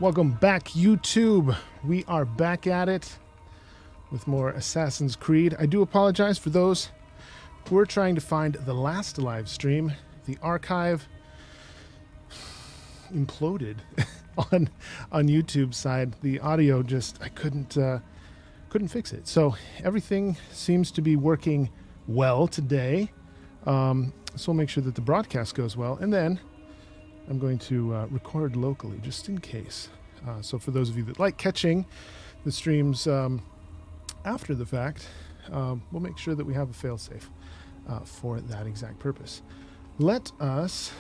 Welcome back, YouTube. We are back at it with more Assassin's Creed. I do apologize for those who are trying to find the last live stream. The archive imploded on YouTube's side. The audio just, I couldn't fix it. So everything seems to be working well today. So we'll make sure that the broadcast goes well, and then I'm going to record locally just in case. So for those of you that like catching the streams after the fact, we'll make sure that we have a failsafe for that exact purpose. Let us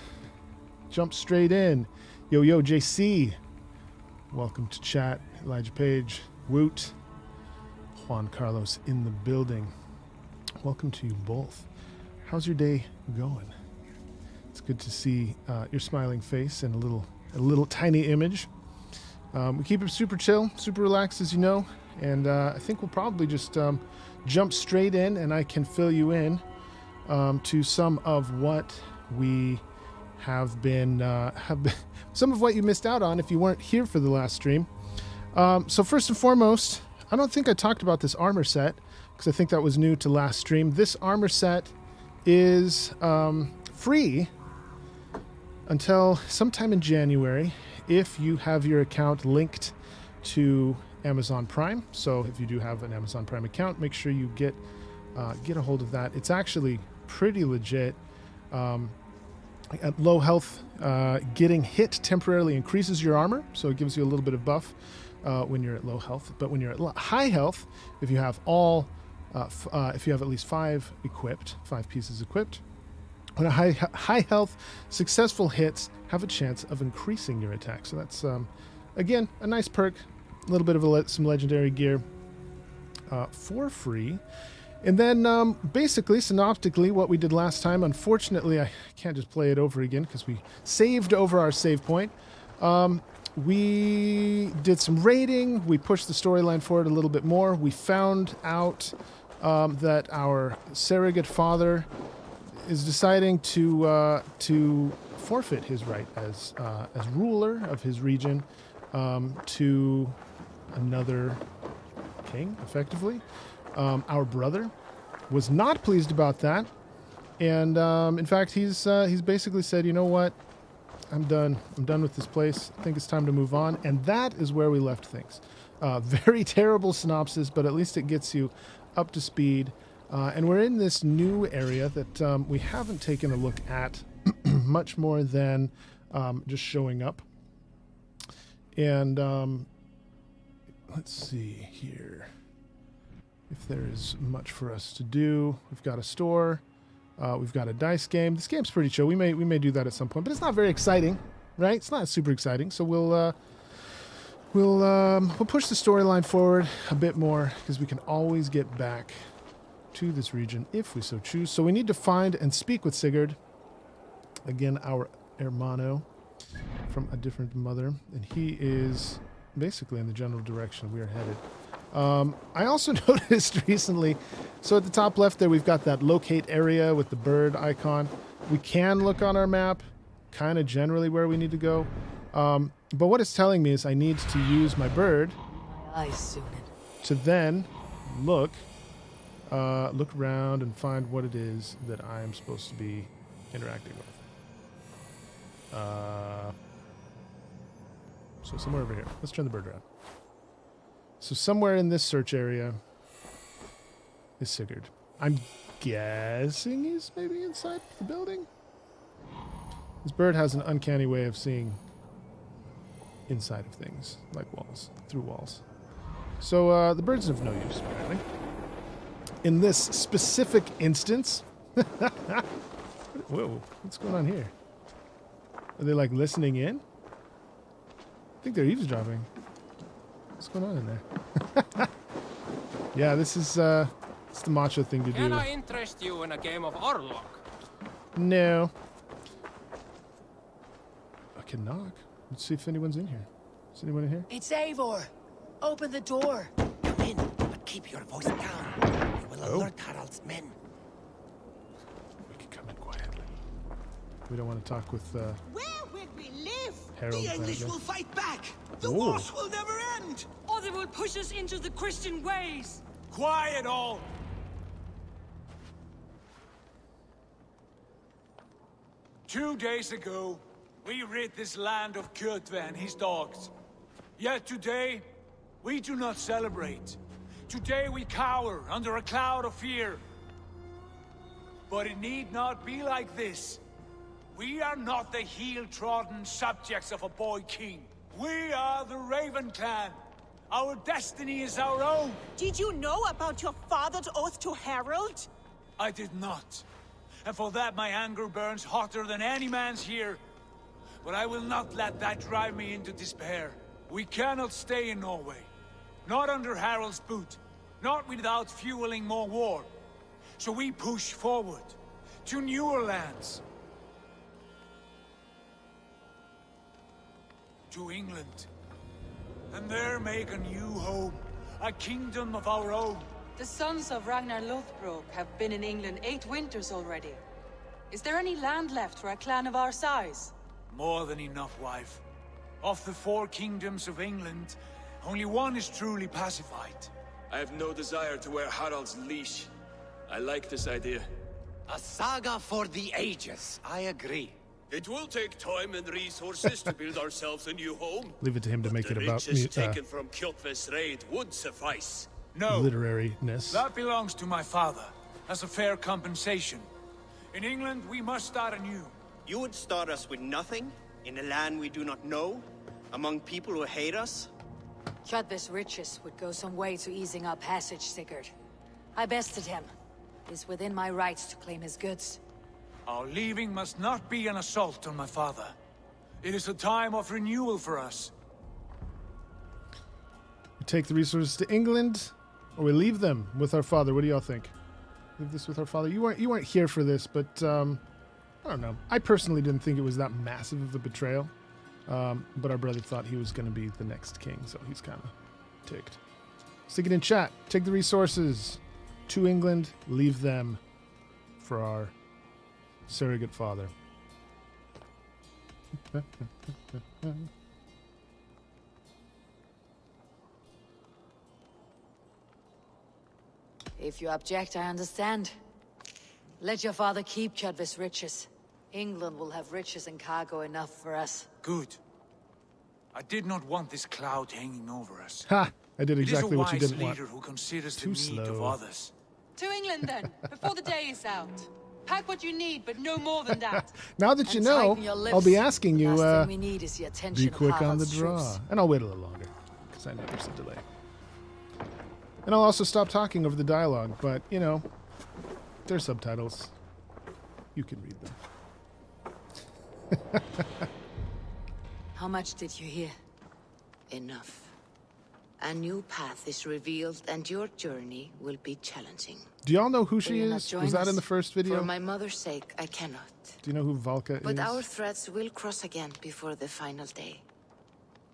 jump straight in. Yo, JC. Welcome to chat. Elijah Page, Woot, Juan Carlos in the building. Welcome to you both. How's your day going? It's good to see your smiling face and a little tiny image. We keep it super chill, super relaxed, as you know, and I think we'll probably just jump straight in, and I can fill you in to some of what we have been some of what you missed out on if you weren't here for the last stream. So first and foremost, I don't think I talked about this armor set because I think that was new to last stream. This armor set is free until sometime in January if you have your account linked to Amazon Prime. So if you do have an Amazon Prime account, make sure you get a hold of that. It's actually pretty legit. At low health, getting hit temporarily increases your armor, so it gives you a little bit of buff when you're at low health. But when you're at high health, if you have if you have at least 5 pieces equipped, when a high health, successful hits have a chance of increasing your attack. So that's again a nice perk, a little bit of some legendary gear for free. And then basically, synoptically, what we did last time, unfortunately, I can't just play it over again because we saved over our save point. We did some raiding. We pushed the storyline forward a little bit more. We found out that our surrogate father is deciding to forfeit his right as ruler of his region to another king, effectively. Our brother was not pleased about that, and in fact, he's basically said, "You know what? I'm done. I'm done with this place. I think it's time to move on." And that is where we left things. Very terrible synopsis, but at least it gets you up to speed. And we're in this new area that we haven't taken a look at much more than just showing up. And let's see here if there is much for us to do. We've got a store. We've got a dice game. This game's pretty chill. We may do that at some point, but it's not very exciting, right? It's not super exciting. So we'll push the storyline forward a bit more because we can always get back to this region if we so choose. So we need to find and speak with Sigurd, again, our hermano from a different mother, and he is basically in the general direction we are headed. I also noticed recently, so at the top left there, we've got that locate area with the bird icon. We can look on our map, kind of generally where we need to go. But what it's telling me is I need to use my bird to then look around and find what it is that I'm supposed to be interacting with. So somewhere over here. Let's turn the bird around. So somewhere in this search area is Sigurd. I'm guessing he's maybe inside the building. This bird has an uncanny way of seeing inside of things, like walls, through walls. So the bird's of no use, apparently. In this specific instance... Whoa, what's going on here? Are they, like, listening in? I think they're eavesdropping. What's going on in there? Yeah, this is it's the macho thing to do. Can I interest you in a game of Orlok? No. I can knock. Let's see if anyone's in here. Is anyone in here? It's Eivor. Open the door. Come in, but keep your voice down. You will alert Harald's men. We can come in quietly. We don't want to talk with Where will we live? Herald, The English apparently. will fight back! The Ooh. wars will never end! Or they will push us into the Christian ways. Quiet all! 2 days ago, we rid this land of Kjotve and his dogs. Yet today, we do not celebrate. Today we cower under a cloud of fear. But it need not be like this. We are not the heel-trodden subjects of a boy king. We are the Raven clan. Our destiny is our own. Did you know about your father's oath to Harold? I did not. And for that my anger burns hotter than any man's here. But I will not let that drive me into despair. We cannot stay in Norway. Not under Harold's boot. Not without fueling more war. So we push forward. To newer lands. To England. And there make a new home. A kingdom of our own. The sons of Ragnar Lothbrok have been in England 8 winters already. Is there any land left for a clan of our size? More than enough, wife. Of the 4 kingdoms of England, only one is truly pacified. I have no desire to wear Harald's leash. I like this idea. A saga for the ages. I agree. It will take time and resources to build ourselves a new home. Leave it to him to make The it about riches taken from Kjotve's raid would suffice. No. literariness. That belongs to my father, as a fair compensation. In England, we must start anew. You would start us with nothing? In a land we do not know? Among people who hate us? Kjotve's riches would go some way to easing our passage, Sigurd. I bested him. It is within my rights to claim his goods. Our leaving must not be an assault on my father. It is a time of renewal for us. We take the resources to England, or we leave them with our father. What do y'all think? Leave this with our father. You weren't here for this, but I don't know. I personally didn't think it was that massive of a betrayal. But our brother thought he was going to be the next king, so he's kind of ticked. Stick it in chat. Take the resources to England. Leave them for our surrogate father. If you object, I understand. Let your father keep Kjotve's riches. England will have riches and cargo enough for us. Good. I did not want this cloud hanging over us. Ha! I did exactly what you It is a didn't wise leader want. who considers Too the need of slow. others. To England then, before the day is out. Pack what you need, but no more than that. Now that you And know, tighten your lips. I'll be asking The you, last thing we need is the attention be of quick on the Harald's draw. troops. And I'll wait a little longer, because I know there's a delay. And I'll also stop talking over the dialogue, but, you know, there's subtitles. You can read them. How much did you hear? Enough. A new path is revealed and your journey will be challenging. Do y'all know who Will she you not is? join Was that in us? the first video? For my mother's sake, I cannot. Do you know who Valka But is? our threads will cross again before the final day.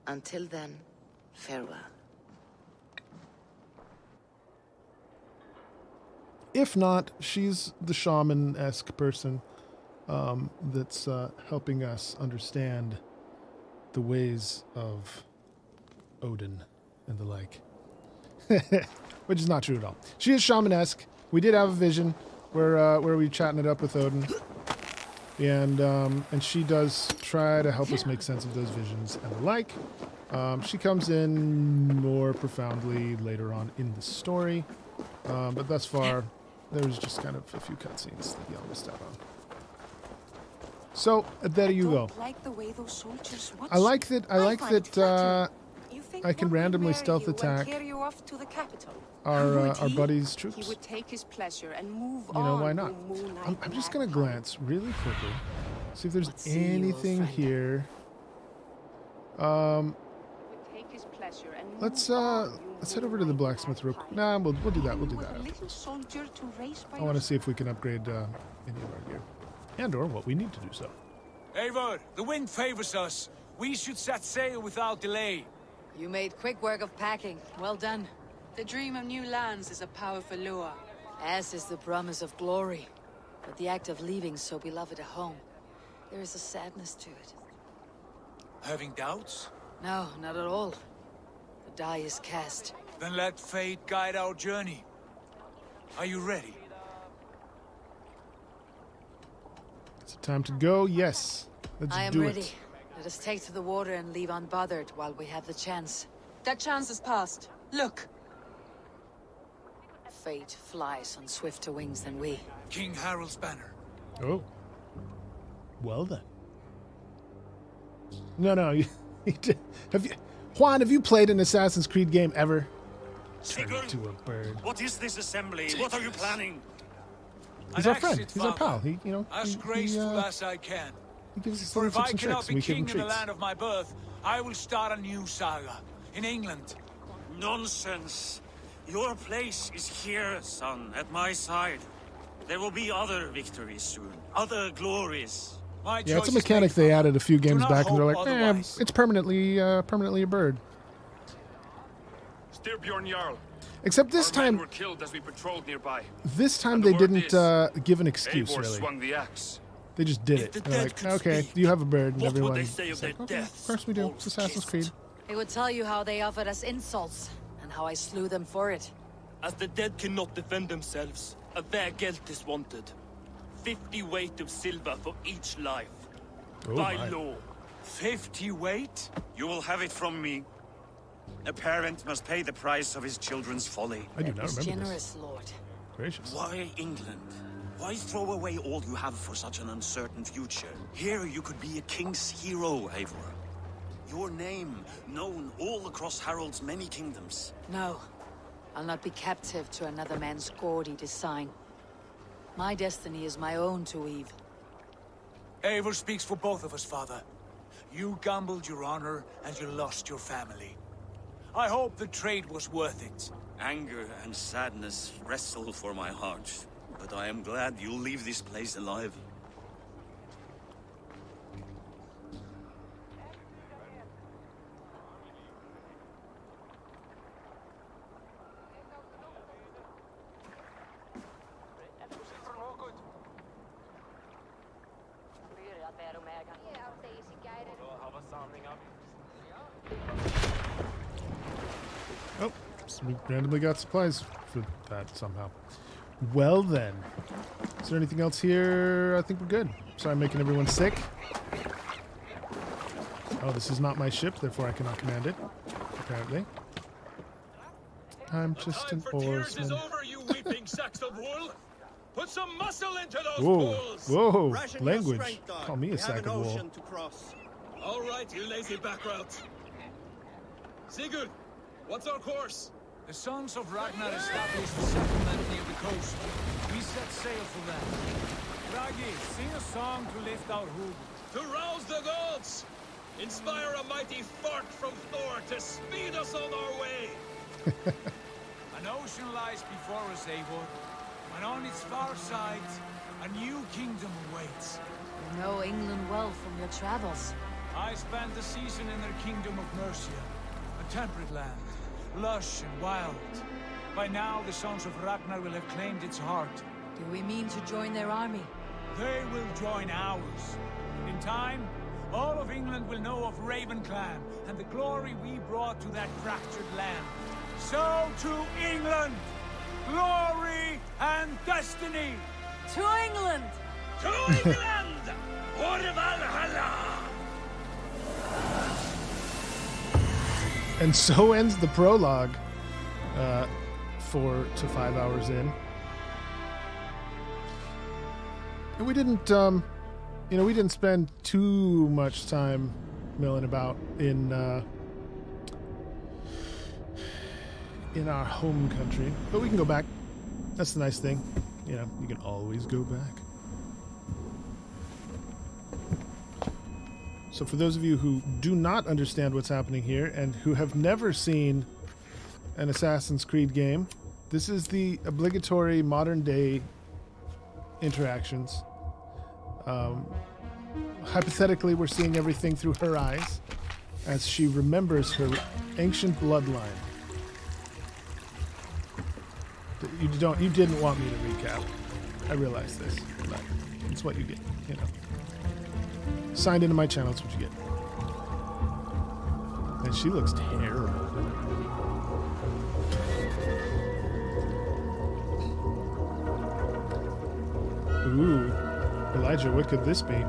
Until then, farewell. If not, she's the shaman-esque person that's helping us understand the ways of Odin and the like. Which is not true at all. She is shaman-esque. We did have a vision where we chatting it up with Odin. And she does try to help us make sense of those visions and the like. She comes in more profoundly later on in the story. But thus far, there's just kind of a few cutscenes that y'all missed out on. So, there you go. Like the way those soldiers watch. I like that find it flattering. You think I can one will randomly marry stealth you and attack carry you off to the capital? our Would he? buddy's He troops. would take his pleasure and move You know, on. why not? to moonlight I'm just black going to pine. glance really quickly. See if there's Let's see you, old anything friend. here. Would take his pleasure and Let's move on, you head over to the moonlight blacksmith real black quick. pine. Nah, we'll do that. We'll do Even that. with a little soldier to raise by I want to your see if we can upgrade any of our gear. And or what we need to do so. Eivor, the wind favors us. We should set sail without delay. You made quick work of packing. Well done. The dream of new lands is a powerful lure. As is the promise of glory. But the act of leaving so beloved a home, there is a sadness to it. Having doubts? No, not at all. The die is cast. Then let fate guide our journey. Are you ready? Is it time to go? Yes. Let's I am do ready. it. Let us take to the water and leave unbothered while we have the chance. That chance is past. Look! Fate flies on swifter wings than we. King Harold's banner. Oh. Well then. No. Juan, have you played an Assassin's Creed game ever? Turn into a bird. What is this assembly? What are you planning? He's our friend. He's our pal. He, As graceful as I can. He gives us For little if I tips and cannot tricks, be and we give him king in the treats. land of my birth, I will start a new saga in England. Nonsense. Your place is here, son, at my side. There will be other victories soon, other glories. Yeah, it's a mechanic they added a few games back, and they're like, it's permanently a bird. Steer Bjorn Jarl. Except this Our men time, were killed as we patrolled nearby. this time And they the word didn't is, give an excuse, Eivor really. swung the axe. They just did it. the They're dead like, could okay, speak, you have a bird, and what would everyone. they say of their Like, okay, deaths, of course we do. It's wolves Assassin's kissed? Creed. They would tell you how they offered us insults, and how I slew them for it. As the dead cannot defend themselves, a fair gelt is wanted. 50 weight of silver for each life. Oh By my. law. 50 weight? You will have it from me. A parent must pay the price of his children's folly. I do not It's remember generous, this. Lord. Gracious. Why England? Why throw away all you have for such an uncertain future? Here you could be a king's hero, Eivor. Your name known all across Harold's many kingdoms. No. I'll not be captive to another man's gaudy design. My destiny is my own to weave. Eivor speaks for both of us, father. You gambled your honor, and you lost your family. I hope the trade was worth it. Anger and sadness wrestle for my heart, but I am glad you'll leave this place alive. Oh, so we randomly got supplies for that somehow. Well then, is there anything else here? I think we're good. Sorry, I'm making everyone sick. Oh, this is not my ship, therefore I cannot command it, apparently. I'm just an oarsman. is over, you weeping sacks of wool. Put some muscle into those Whoa, bulls. whoa, Ration your language. strength, dog. Call me a We have sack an of wool. ocean to cross. All right, you lazy backrout. Sigurd, what's our course? The sons of Ragnar established a settlement near the coast. We set sail for them. Raggi, sing a song to lift our hood. To rouse the gods! Inspire a mighty fart from Thor to speed us on our way! An ocean lies before us, Eivor, and on its far side, a new kingdom awaits. You know England well from your travels. I spent the season in their kingdom of Mercia, a temperate land, lush and wild. By now, the sons of Ragnar will have claimed its heart. Do we mean to join their army? They will join ours. In time, all of England will know of Raven Clan and the glory we brought to that fractured land. So to England! Glory and destiny! To England! To England! For Valhalla! And so ends the prologue. 4 to 5 hours in. And we didn't, we didn't spend too much time milling about in our home country, but we can go back. That's the nice thing. You can always go back. So for those of you who do not understand what's happening here and who have never seen an Assassin's Creed game, this is the obligatory modern day interactions. Hypothetically, we're seeing everything through her eyes as she remembers her ancient bloodline. You didn't want me to recap. I realize this, but it's what you get, Signed into my channel, it's what you get. And she looks terrible. Ooh. Elijah, what could this be? A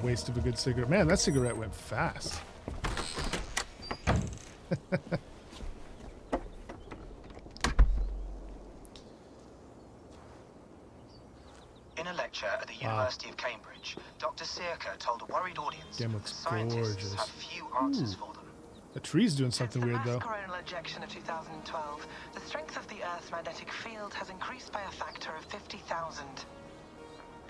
waste of a good cigarette. Man, that cigarette went fast. In a lecture at the University of Cambridge, Dr. Circa told a worried audience Damn, that looks scientists gorgeous. have few answers for them. The tree's doing something weird, though. Since the mass coronal ejection of 2012, the strength of the Earth's magnetic field has increased by a factor of 50,000.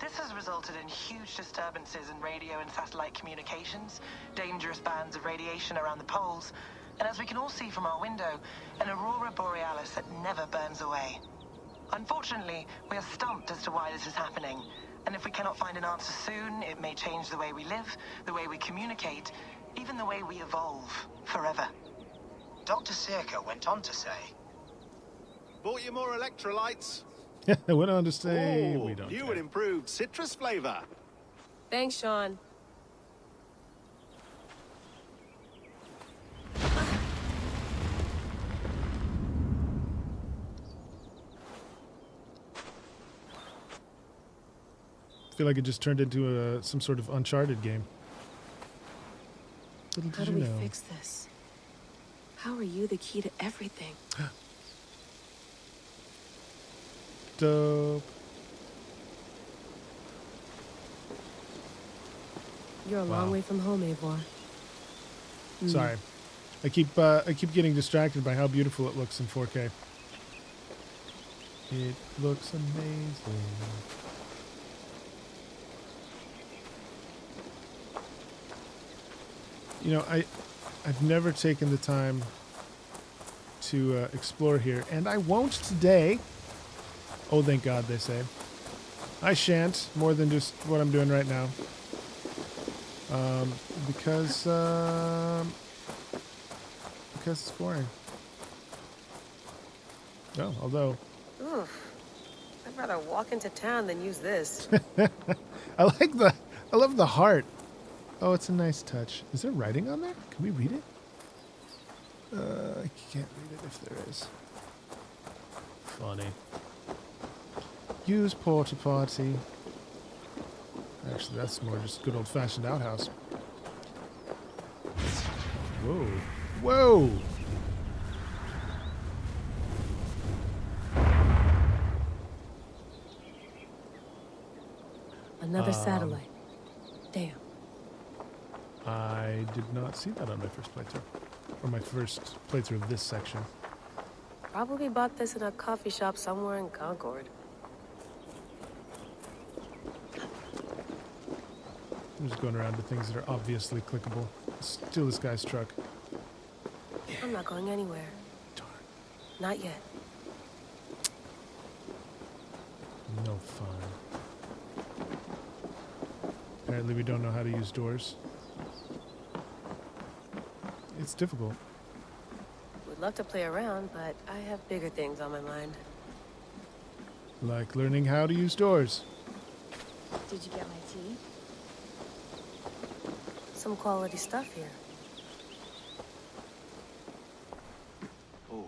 This has resulted in huge disturbances in radio and satellite communications, dangerous bands of radiation around the poles, and as we can all see from our window, an aurora borealis that never burns away. Unfortunately, we are stumped as to why this is happening, and if we cannot find an answer soon, it may change the way we live, the way we communicate, even the way we evolve, forever. Dr. Circa went on to say, Bought you more electrolytes? I went on to say, Oh, we don't new care. and improved citrus flavor. Thanks, Sean. I feel like it just turned into some sort of Uncharted game. Little How did do you we know. fix this? How are you the key to everything? Dope. You're a long way from home, Eivor. Sorry. I keep getting distracted by how beautiful it looks in 4K. It looks amazing. You know, I've never taken the time to explore here, and I won't today. Oh, thank God, they say. I shan't, more than just what I'm doing right now. Because it's boring. Oh, although... Oof. I'd rather walk into town than use this. I love the heart. Oh, it's a nice touch. Is there writing on there? Can we read it? I can't read it if there is. Funny. Use porta potty. Actually, that's more just good old-fashioned outhouse. Whoa. Whoa! Another satellite. Damn. I did not see that on my first playthrough. Or my first playthrough of this section. Probably bought this in a coffee shop somewhere in Concord. I'm just going around to things that are obviously clickable. Steal this guy's truck. I'm not going anywhere. Darn. Not yet. No fun. Apparently we don't know how to use doors. It's difficult. Would love to play around, but I have bigger things on my mind. Like learning how to use doors. Did you get my tea? Some quality stuff here. Oh,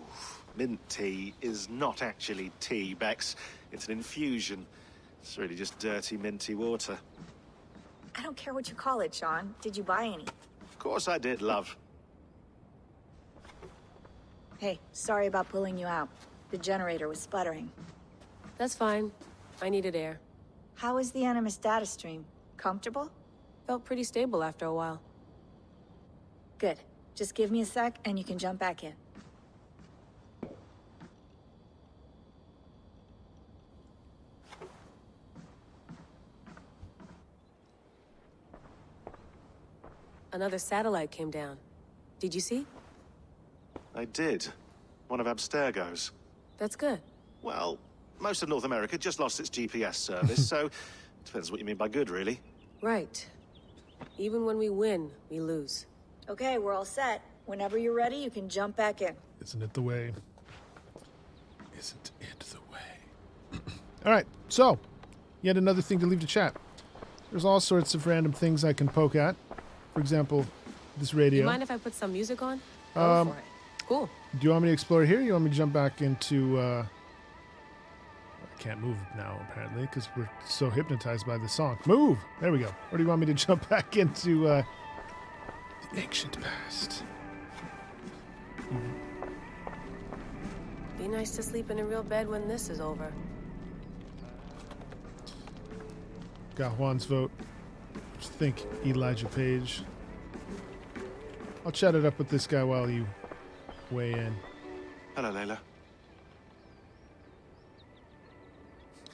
mint tea is not actually tea, Bex. It's an infusion. It's really just dirty, minty water. I don't care what you call it, Sean. Did you buy any? Of course I did, love. Hey, sorry about pulling you out. The generator was sputtering. That's fine. I needed air. How is the Animus data stream? Comfortable? Felt pretty stable after a while. Good. Just give me a sec and you can jump back in. Another satellite came down. Did you see? I did. One of Abstergo's. That's good. Well, most of North America just lost its GPS service, so depends what you mean by good, really. Right. Even when we win, we lose. Okay, we're all set. Whenever you're ready, you can jump back in. Isn't it the way? Isn't it the way? All right, so yet another thing to leave to chat. There's all sorts of random things I can poke at. For example, this radio. You mind if I put some music on? Go Um, for it. Cool. Do you want me to explore here? Or you want me to jump back into? I can't move now apparently because we're so hypnotized by the song. Move! There we go. Or do you want me to jump back into the ancient past? Be nice to sleep in a real bed when this is over. Got Juan's vote. What you think, Elijah Page? I'll chat it up with this guy while you weigh in. Hello, Layla.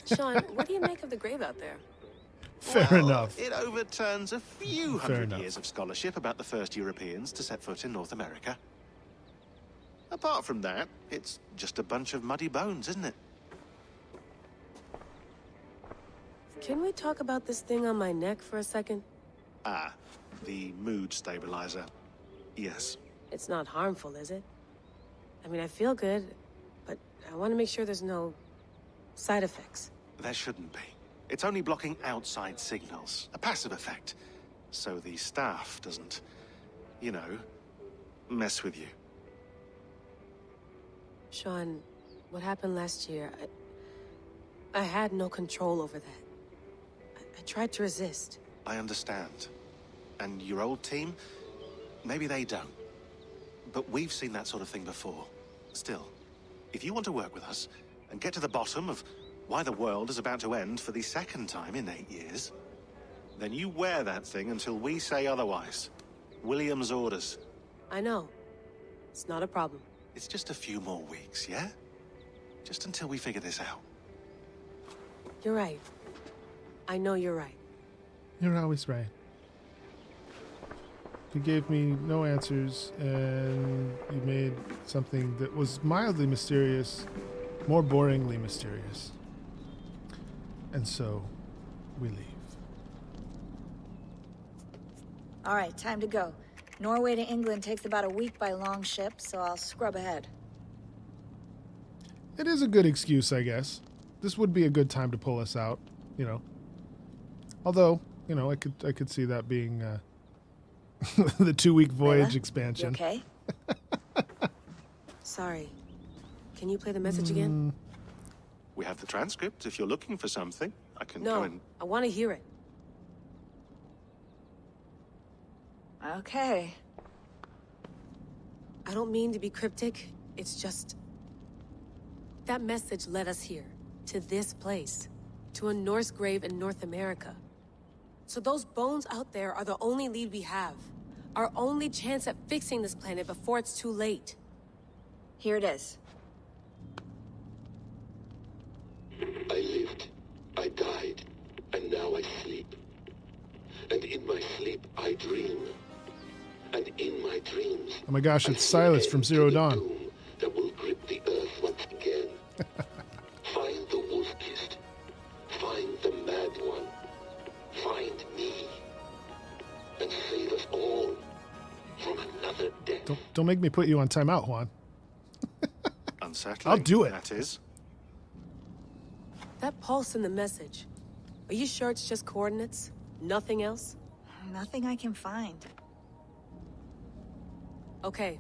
Sean, what do you make of the grave out there? Fair enough. It overturns a few Fair hundred enough. years of scholarship about the first Europeans to set foot in North America. Apart from that, it's just a bunch of muddy bones, isn't it? Can we talk about this thing on my neck for a second? Ah, the mood stabilizer. Yes. It's not harmful, is it? I mean, I feel good, but I want to make sure there's no side effects. There shouldn't be. It's only blocking outside signals, a passive effect. So the staff doesn't, you know, mess with you. Sean, what happened last year, I had no control over that. I tried to resist. I understand. And your old team, maybe they don't. But we've seen that sort of thing before. Still, if you want to work with us and get to the bottom of why the world is about to end for the second time in 8 years, then you wear that thing until we say otherwise. William's orders. I know. It's not a problem. It's just a few more weeks, yeah? Just until we figure this out. You're right. I know you're right. You're always right. You gave me no answers, and you made something that was mildly mysterious, more boringly mysterious. And so, we leave. All right, time to go. Norway to England takes about a week by long ship, so I'll scrub ahead. It is a good excuse, I guess. This would be a good time to pull us out, you know. Although, you know, I could see that being the 2-week voyage Layla, expansion. You okay? Sorry. Can you play the message again? We have the transcript if you're looking for something. I can No, go and... I want to hear it. Okay. I don't mean to be cryptic. It's just... that message led us here. To this place. To a Norse grave in North America. So those bones out there are the only lead we have. Our only chance at fixing this planet before it's too late. Here it is. I lived, I died, and now I sleep. And in my sleep I dream. And in my dreams... Oh my gosh, it's Silas from Zero Dawn. ...that will grip the earth once again. Find the wolf-kissed. Find the mad one. Find me. And save us all from another death. Don't make me put you on timeout, Juan. Unsettling, I'll do it. That is. That pulse in the message. Are you sure it's just coordinates? Nothing else? Nothing I can find. Okay,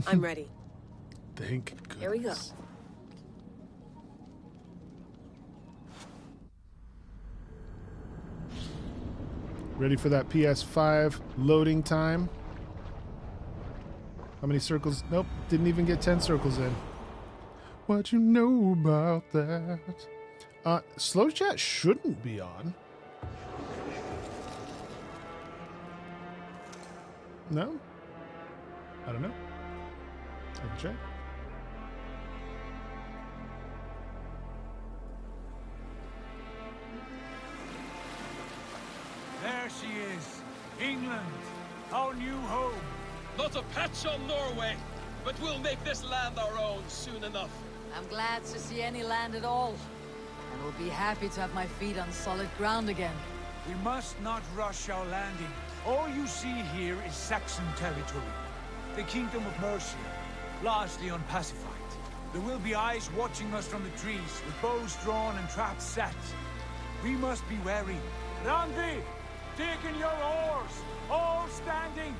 I'm ready. Thank goodness. Here we go. Ready for that PS5 loading time? How many circles? Nope, didn't even get 10 circles in. What you know about that? Slow chat shouldn't be on. No? I don't know. I can check. There she is. England. Our new home. Not a patch on Norway, but we'll make this land our own soon enough. I'm glad to see any land at all. And will be happy to have my feet on solid ground again. We must not rush our landing. All you see here is Saxon territory. The Kingdom of Mercia, largely unpacified. There will be eyes watching us from the trees, with bows drawn and traps set. We must be wary. Randi, dig in your oars, all standing.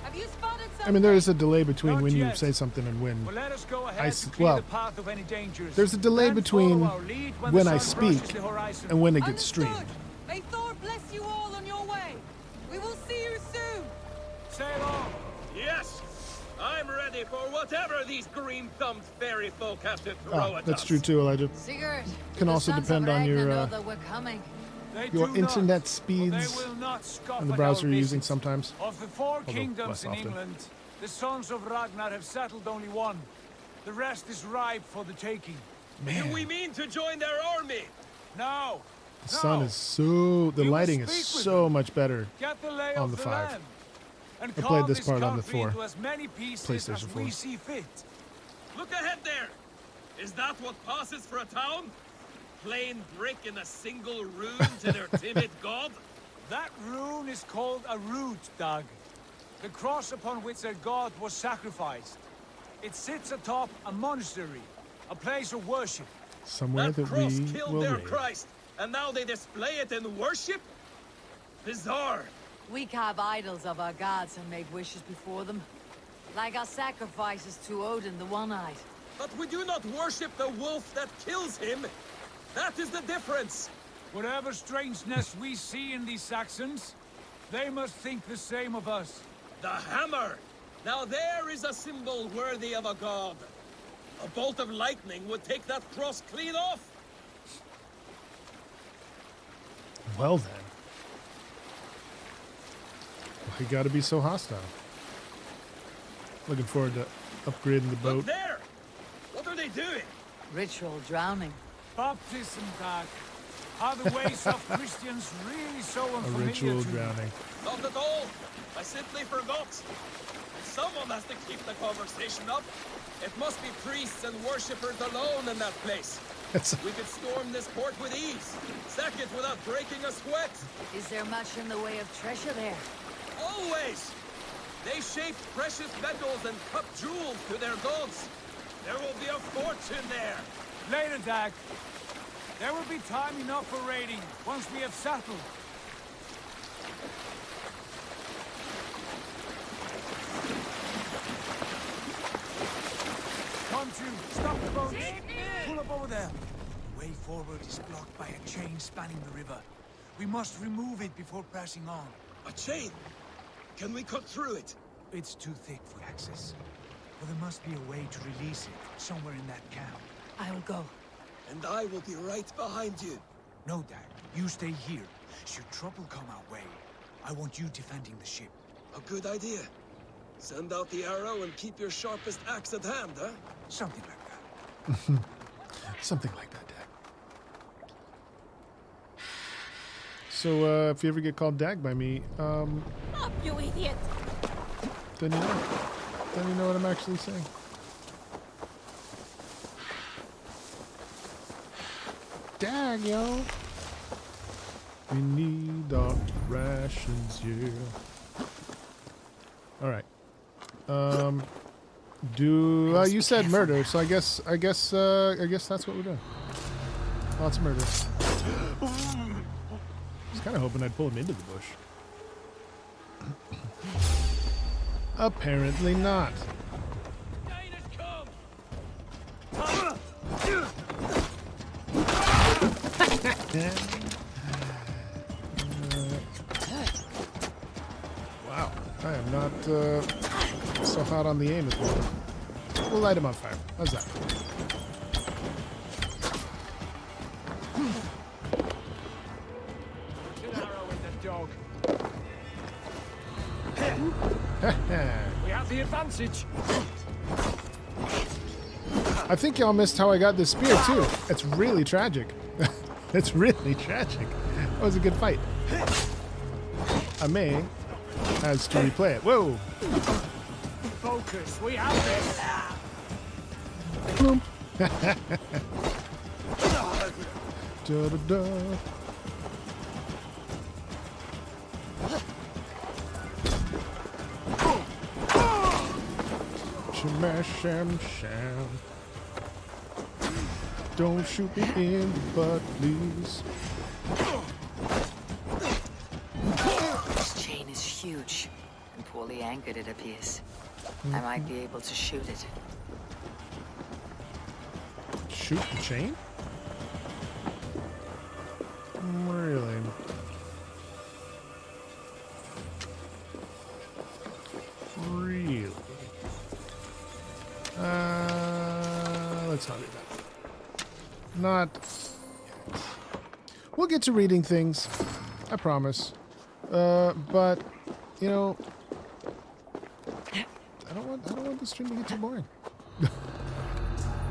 Have you spotted something? I mean, there is a delay between Not when you yet. say something and when Well, let us go I ahead to s- clear well, the path of any dangers. there's a delay Then between follow our lead when when the I sun speak brushes the horizon. and when it gets Understood. streamed. May Thor bless you all on your way. We will see you soon. Sail on. Yes! I'm ready for whatever these green-thumbed fairy folk have to throw Oh, at that's us. true too, Elijah. Sigurd, Can the also sons depend of on Ragnar your know that we're coming. They your do internet not, speeds for they will not scoff and the at browser our you're using visits. sometimes. Of the four Although kingdoms less in often. England, the sons of Ragnar have settled only one. The rest is ripe for the taking. Man. Do we mean to join their army? No. The sun is so... The You will lighting is speak with so them. much better Get the lay on of the the 5. land. And I played carve this part on the country 4. into as many pieces PlayStation as 4. we see fit. Look ahead there! Is that what passes for a town? Plain brick in a single rune to their timid god? That rune is called a root, Doug. The cross upon which their god was sacrificed. It sits atop a monastery, a place of worship. Somewhere That that cross we killed will their raid. Christ, and now they display it in worship? Bizarre. We carve idols of our gods and make wishes before them. Like our sacrifices to Odin, the One-Eyed. But we do not worship the wolf that kills him. That is the difference. Whatever strangeness we see in these Saxons, they must think the same of us. The hammer! Now there is a symbol worthy of a god. A bolt of lightning would take that cross clean off. Well then. Why gotta be so hostile? Looking forward to upgrading the boat. Look there! What are they doing? Ritual drowning. Baptism, Doug. Are the ways of Christians really so A unfamiliar ritual to you? drowning. Not at all. I simply forgot. Someone has to keep the conversation up. It must be priests and worshippers alone in that place. We could storm this port with ease. Sack it without breaking a sweat. Is there much in the way of treasure there? Always! They shape precious metals and cut jewels to their gods. There will be a fortune there. Later, Doug. There will be time enough for raiding once we have settled. Come to, stop the boat. Pull up over there. The way forward is blocked by a chain spanning the river. We must remove it before pressing on. A chain? Can we cut through it? It's too thick for access. But there must be a way to release it somewhere in that camp. I will go. And I will be right behind you. No, Dad. You stay here. Should trouble come our way, I want you defending the ship. A good idea. Send out the arrow and keep your sharpest axe at hand, huh? Something like that. Something like that, Dag. So, if you ever get called Dag by me, Up, you idiot! then you know what I'm actually saying. Dag, yo. We need our rations, yeah. All right. You said murder, so I guess that's what we're doing. Lots of murder. I was kind of hoping I'd pull him into the bush. Apparently not. Wow, I am not so hot on the aim at the moment. We'll light him on fire. How's that? An arrow in the dog. We have the advantage. I think y'all missed how I got this spear too. It's really tragic. It's really tragic. That was a good fight. I may has to replay it. Whoa! Focus. We have this. Boom. Da da da. Sham sham. Don't shoot me in the butt, please. This chain is huge. And poorly anchored, it appears. I might be able to shoot it. Shoot the chain? Really? Really? Let's not do that. Not yet. We'll get to reading things. I promise. But, you know, I don't want the stream to get too boring.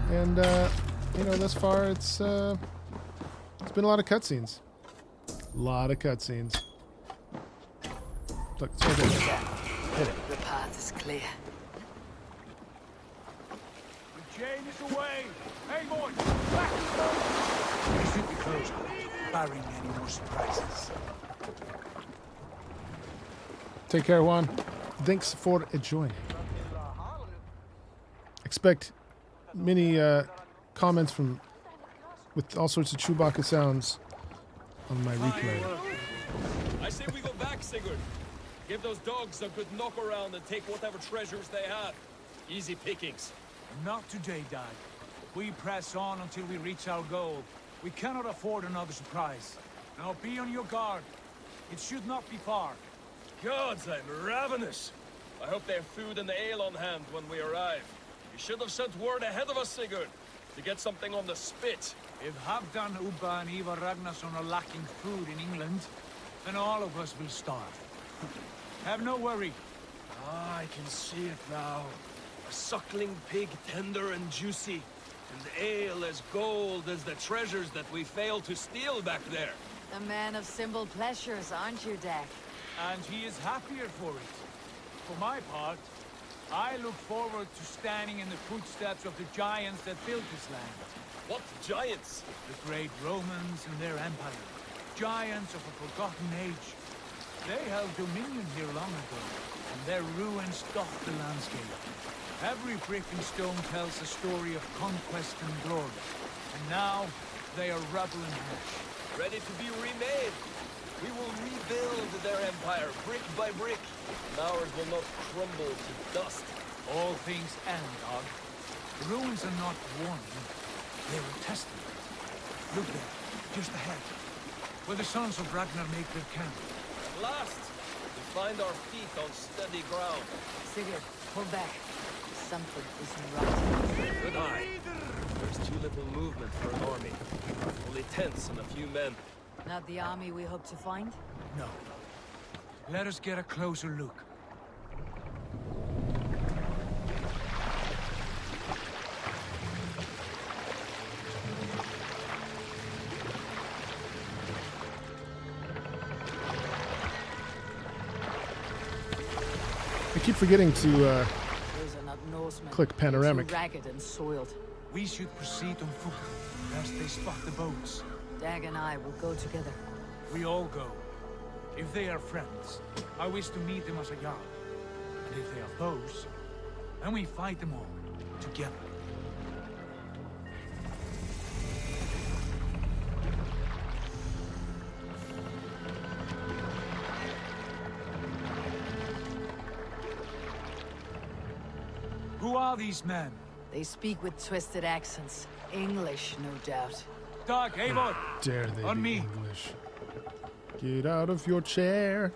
And, you know, thus far it's been a lot of cutscenes. A lot of cutscenes. Look, it's right there. Hit it. The path is clear. The chain is away! Eivor, back! We should be close, barring any more surprises. Take care, Juan. Thanks for joining. Expect many comments with all sorts of Chewbacca sounds on my replay. I say we go back, Sigurd. Give those dogs a good knock around and take whatever treasures they have. Easy pickings. Not today, Dad. We press on until we reach our goal. We cannot afford another surprise. Now be on your guard. It should not be far. Gods, I'm ravenous. I hope they have food and ale on hand when we arrive. You should have sent word ahead of us, Sigurd, to get something on the spit. If Halfdan, Ubba and Eivor Ragnarsson are lacking food in England, then all of us will starve. Have no worry. Ah, I can see it now. A suckling pig, tender and juicy, and ale as gold as the treasures that we failed to steal back there. A man of simple pleasures, aren't you, Dak? And he is happier for it. For my part, I look forward to standing in the footsteps of the giants that built this land. What giants? The great Romans and their empire. Giants of a forgotten age. They held dominion here long ago, and their ruins dot the landscape. Every brick and stone tells a story of conquest and glory. And now, they are rubble and ash. Ready to be remade. We will rebuild their empire, brick by brick. And ours will not crumble to dust. All things end, Og. The ruins are not warning. They're a testament. Look there, just ahead. Where the sons of Ragnar make their camp. At last, we find our feet on steady ground. Sigurd, pull back. Something isn't right. Good eye. There's too little movement for an army. Only tents and a few men. Not the army we hope to find? No. Let us get a closer look. I keep forgetting to Those are not Norsemen. click panoramic. Too ragged and soiled. We should proceed on foot, lest they spot the boats. Dag and I will go together. We all go. If they are friends, I wish to meet them as a Jarl. And if they are foes, then we fight them all, together. Who are these men? They speak with twisted accents. English, no doubt. Dag, Eivor! Dare they On be me. English? Get out of your chair,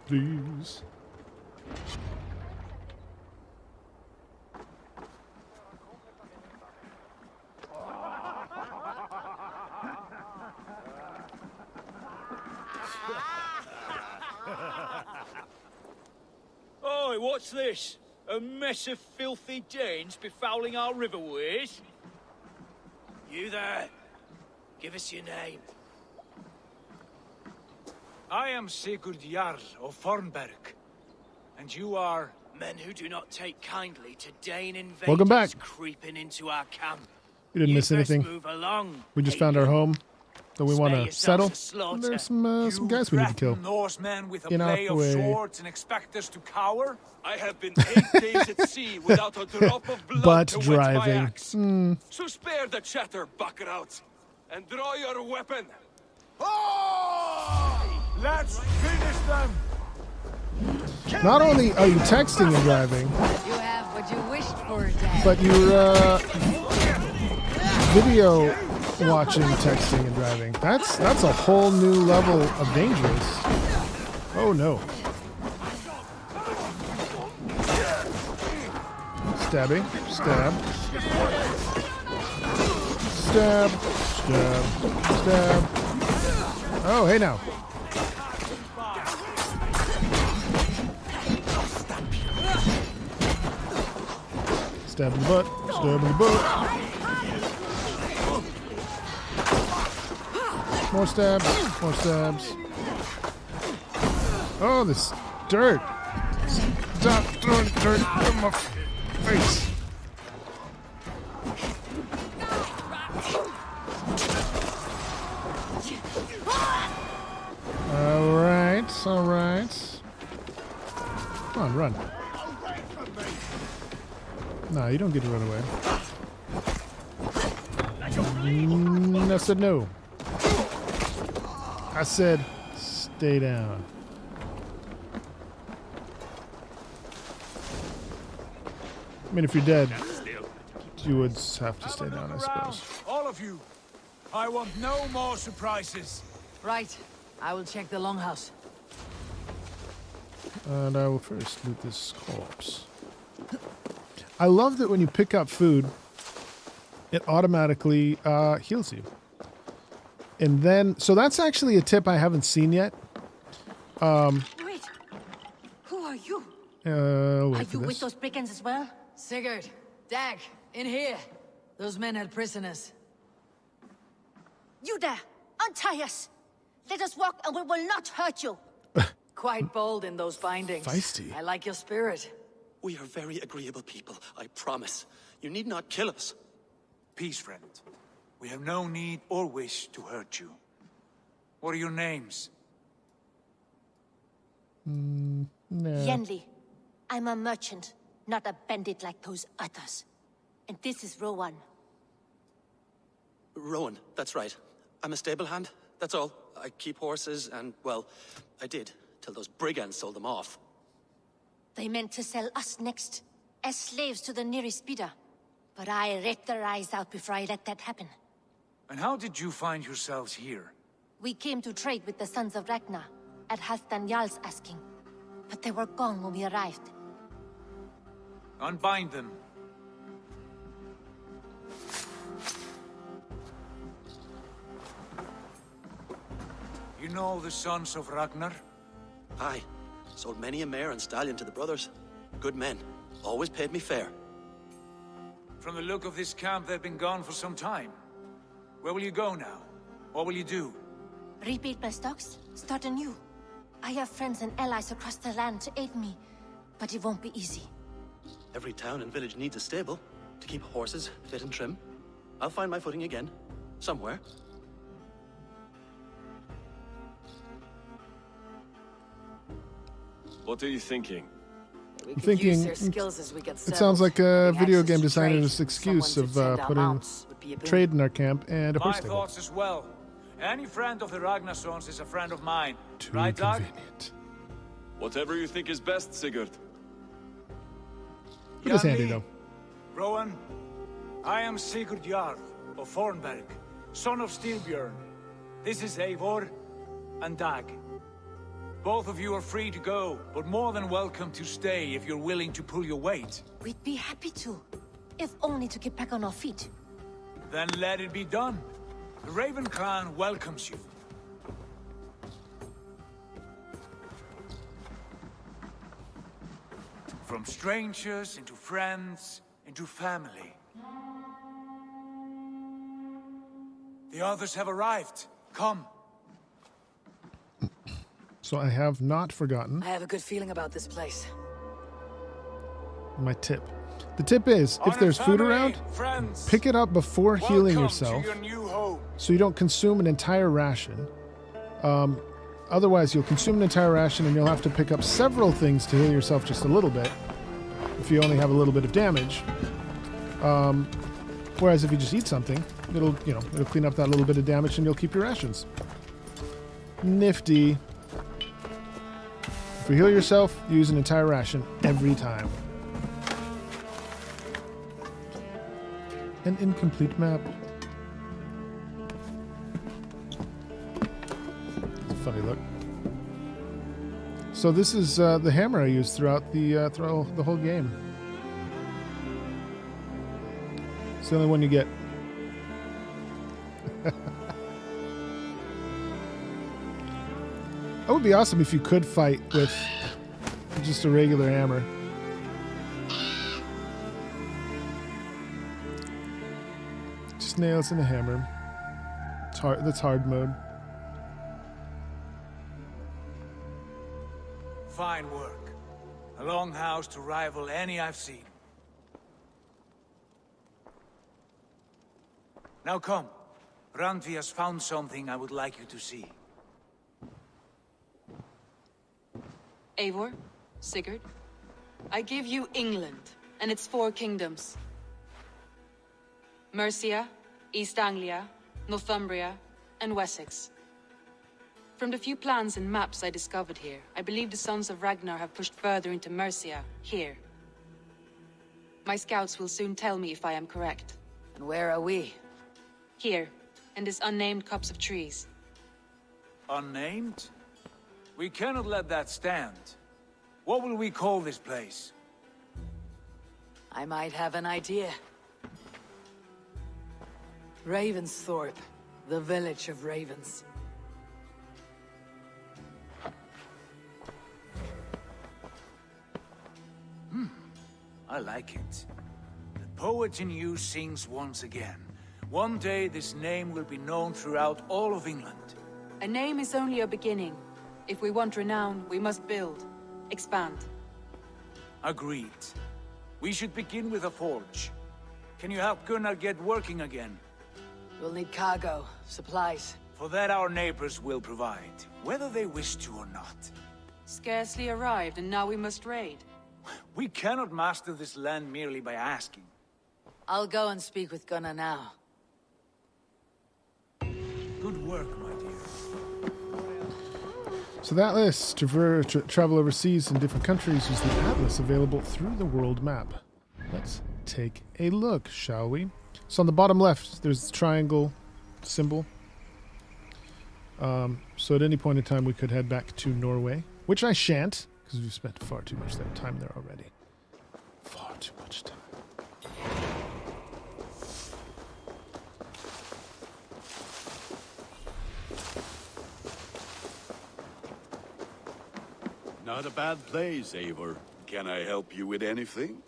please. Oi, what's this? A mess of filthy Danes befouling our riverways? You there. Give us your name. I am Sigurd Jarl of Fornberg. And you are... Men who do not take kindly to Dane invaders Welcome back. creeping into our camp. We didn't miss anything. Move along. We just found our home that we want to settle. yourselves a slaughter. And there's some guys we need to kill. Norsemen with a In our play of way. swords and expect us to cower? I have been 8 days at sea without a drop of blood But to wet driving. my axe. So spare the chatter, buckerouts, and draw your weapon. Let's finish them! Not only are you texting and driving, You have what you wished for, Dad. but you're video watching, texting, and driving. That's a whole new level of dangerous. Oh no. Stabbing. Stab. Stab. Stab. Stab. Oh, hey now. Stab in the butt. Stab in the butt. More stabs. More stabs. Oh, this dirt. Stop throwing dirt in my face. Alright, alright. Come on, run. Nah, you don't get to run away. I said no. I said stay down. I mean, if you're dead, you would have to stay down, I suppose. All of you. I want no more surprises. Right. I will check the longhouse. And I will first loot this corpse. I love that when you pick up food, it automatically heals you. And then, so that's actually a tip I haven't seen yet. Wait. Who are you? Wait Are for you with this. those brigands as well? Sigurd, Dag, in here. Those men had prisoners. You there! Untie us! Let us walk and we will not hurt you! Quite bold in those bindings. Feisty. I like your spirit. We are very agreeable people, I promise. You need not kill us. Peace, friend. We have no need or wish to hurt you. What are your names? No. Yenli. I'm a merchant, not a bandit like those others. And this is Rowan. Rowan, that's right. I'm a stable hand, that's all. I keep horses and, well, I did, till those brigands sold them off. They meant to sell us next, as slaves to the nearest bidder. But I ripped their eyes out before I let that happen. And how did you find yourselves here? We came to trade with the sons of Ragnar, at Halfdan Jarl's asking. But they were gone when we arrived. Unbind them. You know the sons of Ragnar? Aye. Sold many a mare and stallion to the brothers. Good men. Always paid me fair. From the look of this camp, they've been gone for some time. Where will you go now? What will you do? Rebuild my stocks, start anew. I have friends and allies across the land to aid me, but it won't be easy. Every town and village needs a stable to keep horses fit and trim. I'll find my footing again. Somewhere. What are you thinking? We I'm could use thinking their skills as we get it sounds like a settled. video Access game to designer's trade. excuse Someone of to send our putting mounts would be a boon. trade in our camp and a My horse stable. thoughts as well. Any friend of the Ragnarsons is a friend of mine. Too Right, Dag? convenient. Whatever you think is best, Sigurd. It is handy Janli, though. Rowan, I am Sigurd Jarl of Fornberg, son of Stilbjörn. This is Eivor and Dag. Both of you are free to go, but more than welcome to stay if you're willing to pull your weight. We'd be happy to, if only to get back on our feet. Then let it be done. The Raven clan welcomes you. From strangers into friends into family. The others have arrived. Come. So I have not forgotten I have a good feeling about this place. my tip. The tip is, if there's food around, pick it up before healing yourself, so you don't consume an entire ration. Otherwise, you'll consume an entire ration and you'll have to pick up several things to heal yourself just a little bit, if you only have a little bit of damage. Whereas if you just eat something, it'll clean up that little bit of damage and you'll keep your rations. Nifty. For heal yourself, use an entire ration every time. An incomplete map. It's a funny look. So this is the hammer I used throughout the whole game. It's the only one you get. That would be awesome if you could fight with just a regular hammer. Just nails and a hammer. It's hard. That's hard mode. Fine work. A longhouse to rival any I've seen. Now come. Randvi has found something I would like you to see. Eivor, Sigurd, I give you England and its 4 kingdoms. Mercia, East Anglia, Northumbria, and Wessex. From the few plans and maps I discovered here, I believe the Sons of Ragnar have pushed further into Mercia, here. My scouts will soon tell me if I am correct. And where are we? Here, in this unnamed copse of trees. Unnamed? We cannot let that stand. What will we call this place? I might have an idea. Ravensthorpe, the village of ravens. I like it. The poet in you sings once again. One day this name will be known throughout all of England. A name is only a beginning. If we want renown, we must build, expand. Agreed. We should begin with a forge. Can you help Gunnar get working again? We'll need cargo, supplies. For that our neighbors will provide, whether they wish to or not. Scarcely arrived, and now we must raid. We cannot master this land merely by asking. I'll go and speak with Gunnar now. Good work, my dear. So that list, travel overseas in different countries, is the atlas available through the world map. Let's take a look, shall we? So on the bottom left, there's the triangle symbol. So at any point in time, we could head back to Norway, which I shan't, because we've spent far too much time there already. Far too much time. Not a bad place, Eivor. Can I help you with anything?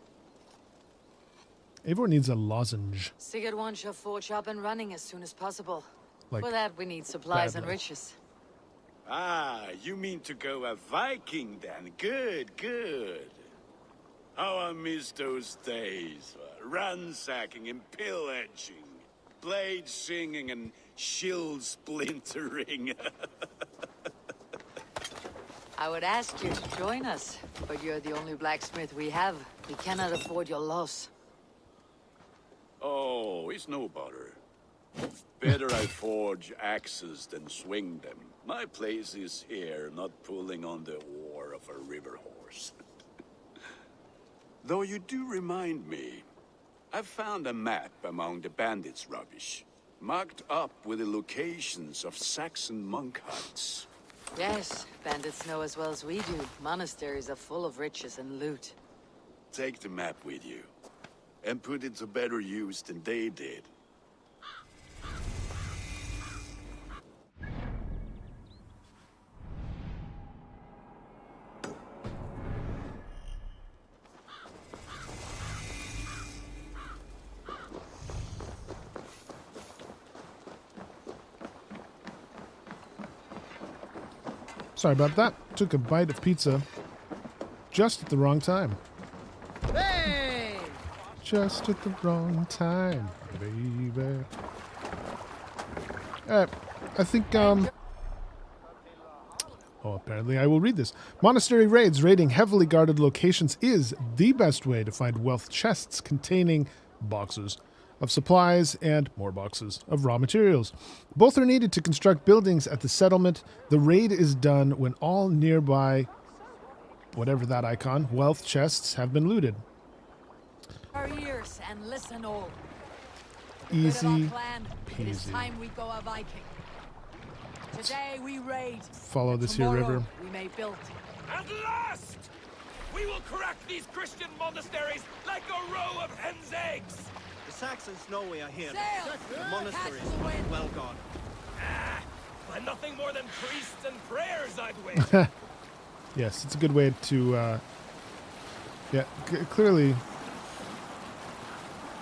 Eivor needs a lozenge. Sigurd wants your forge up and running as soon as possible. Like For that, we need supplies and badly. riches. Ah, you mean to go a Viking then? Good, good. How I miss those days. Ransacking and pillaging. Blade singing and shield splintering. I would ask you to join us, but you're the only blacksmith we have. We cannot afford your loss. Oh, it's no bother. Better I forge axes than swing them. My place is here, not pulling on the oar of a river horse. Though you do remind me, I found a map among the bandits' rubbish, marked up with the locations of Saxon monk huts. Yes, bandits know as well as we do. Monasteries are full of riches and loot. Take the map with you, and put it to better use than they did. Sorry about that. Took a bite of pizza just at the wrong time. Hey! Just at the wrong time, baby. Alright, I think, oh, apparently I will read this. Monastery raids raiding heavily guarded locations is the best way to find wealth chests containing boxes of supplies and more boxes of raw materials. Both are needed to construct buildings at the settlement. The raid is done when all nearby whatever that icon, wealth chests have been looted. Our ears and listen all. Easy It is peasy. time we go a Viking. Today we raid. Follow this here Tomorrow river. we may build. At last! We will crack these Christian monasteries like a row of hen's eggs! The Saxons know we are here. Sail! The monasteries Catch the wind. well gone. By nothing more than priests and prayers, I'd wait. Yes, it's a good way to, yeah, clearly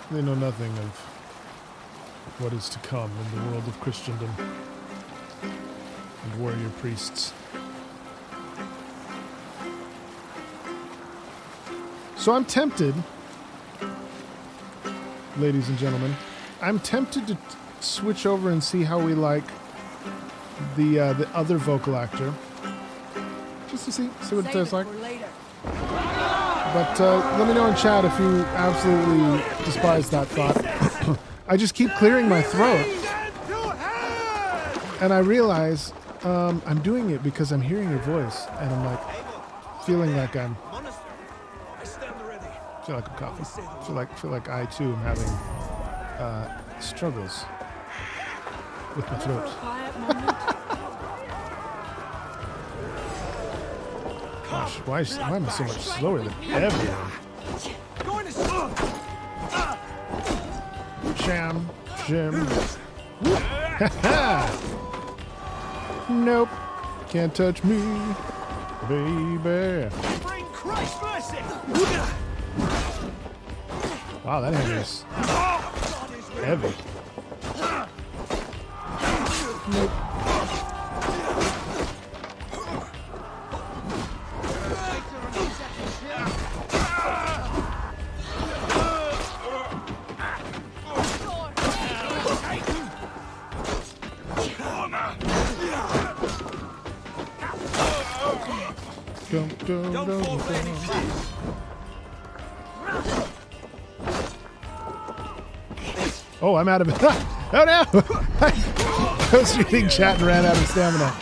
they know nothing of what is to come in the world of Christendom and warrior priests. So I'm tempted, ladies and gentlemen, I'm tempted to switch over and see how we like the other vocal actor, just to see what it does like. But let me know in chat if you absolutely despise that thought. I just keep clearing my throat, and I realize I'm doing it because I'm hearing your voice, and I'm like feeling like I'm coughing. Feel like I too am having struggles with my throat. Gosh, why am I so much slower than everyone? Sham, Jim. Nope, can't touch me, baby. Wow, that hammer is heavy. Nope. Don't fall for any traps. Oh, I'm out of it. Oh no! I was reading chat and ran out of stamina.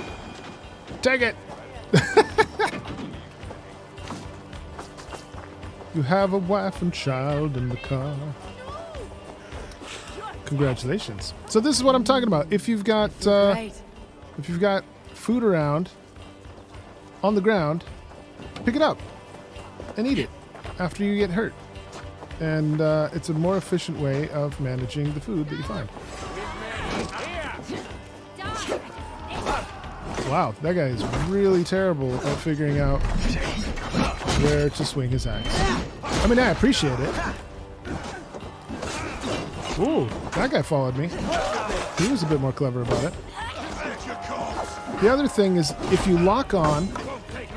Take it! You have a wife and child in the car. Congratulations. So this is what I'm talking about. If you've got food around on the ground, pick it up and eat it after you get hurt. And it's a more efficient way of managing the food that you find. Wow, that guy is really terrible at figuring out where to swing his axe. I mean, I appreciate it. Ooh, that guy followed me. He was a bit more clever about it. The other thing is, if you lock on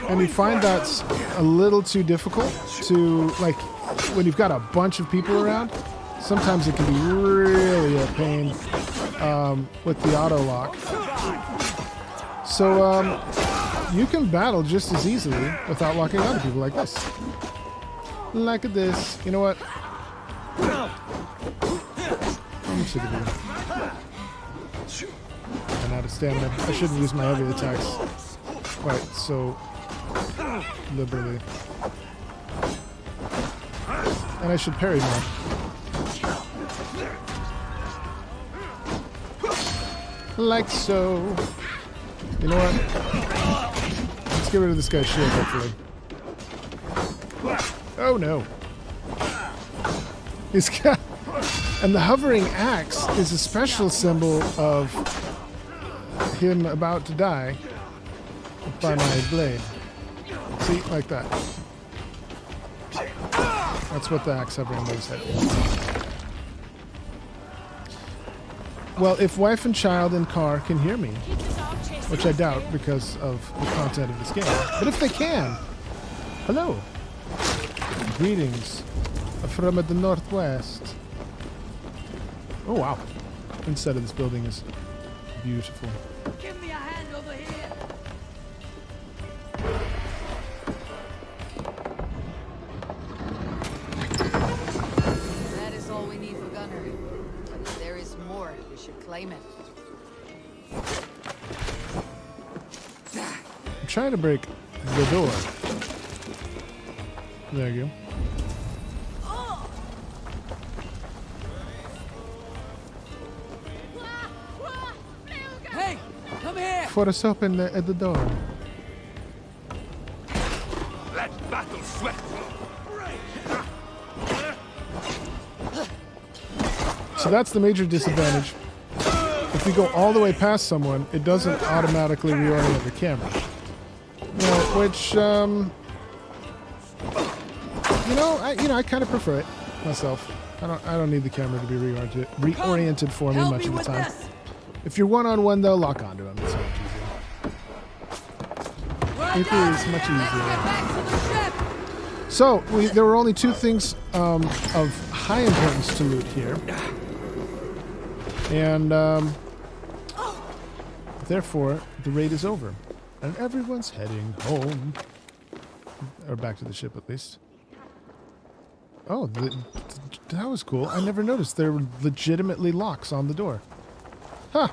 and you find that's a little too difficult to, like, when you've got a bunch of people around, sometimes it can be really a pain with the auto lock. So you can battle just as easily without locking on to people like this. Like this. You know what? I'm sick of you. I'm out of stamina. I shouldn't use my heavy attacks quite so liberally. And I should parry more. Like so. You know what? Let's get rid of this guy's shield, hopefully. Oh no. He's got... And the hovering axe is a special symbol of him about to die by my blade. See? Like that. That's what the axe hovering moves at. Well, if wife and child in car can hear me, which I doubt because of the content of this game, but if they can, hello. Greetings from the northwest. Oh wow. Inside of this building is beautiful. Give me a hand over here. That is all we need for gunnery. But if there is more, we should claim it. I'm trying to break the door. There you go. Hey, come here! Force open at the door. Let battle sweat. So that's the major disadvantage. If you go all the way past someone, it doesn't automatically reorient the camera. Which, I kind of prefer it myself. I don't need the camera to be reoriented for me much of the time. If you're one-on-one, though, lock onto him. It's so much easier. It is much easier. So, there were only two things of high importance to loot here. And, therefore, the raid is over. And everyone's heading home. Or back to the ship, at least. Oh, that was cool. I never noticed there were legitimately locks on the door. Huh.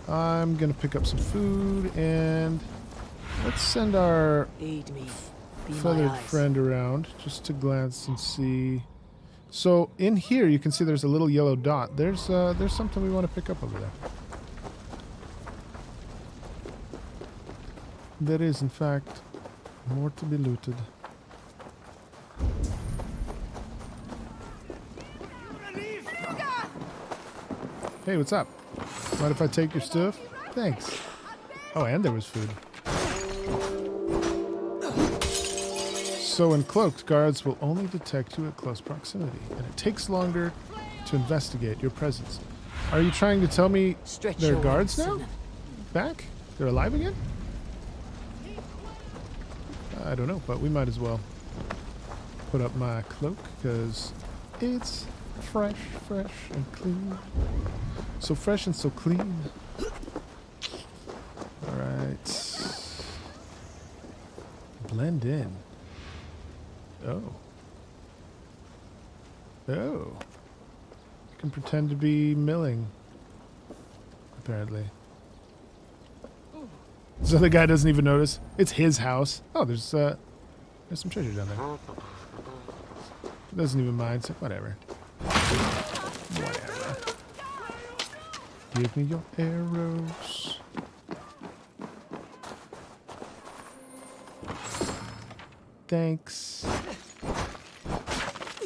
I'm gonna pick up some food and let's send our feathered friend around just to glance and see. So in here you can see there's a little yellow dot. There's something we want to pick up over there. There is, in fact, more to be looted. Hey, what's up? Mind if I take your stuff? Thanks. Oh, and there was food. So when cloaked, guards will only detect you at close proximity, and it takes longer to investigate your presence. Are you trying to tell me there are guards now? Back? They're alive again? I don't know, but we might as well put up my cloak, because it's fresh and clean. So fresh and so clean. Alright. Blend in. Oh. You can pretend to be milling. Apparently. So the guy doesn't even notice. It's his house. Oh, there's some treasure down there. Doesn't even mind, so whatever. Whatever. Give me your arrows. Thanks.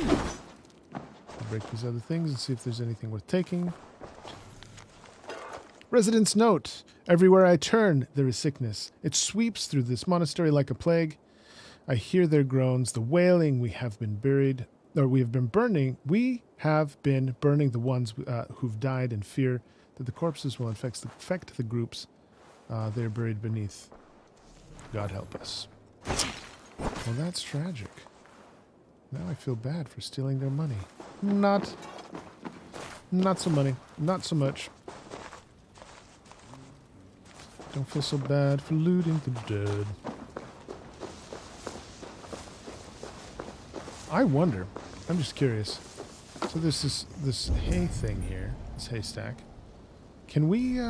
I'll break these other things and see if there's anything worth taking. Resident's note. Everywhere I turn, there is sickness. It sweeps through this monastery like a plague. I hear their groans, the wailing. We have been burning the ones who've died in fear that the corpses will infect the groups they are buried beneath. God help us. Well, that's tragic. Now I feel bad for stealing their money. Not so money. Not so much. Don't feel so bad for looting the dead. I wonder. I'm just curious. So there's this hay thing here. This haystack. Can we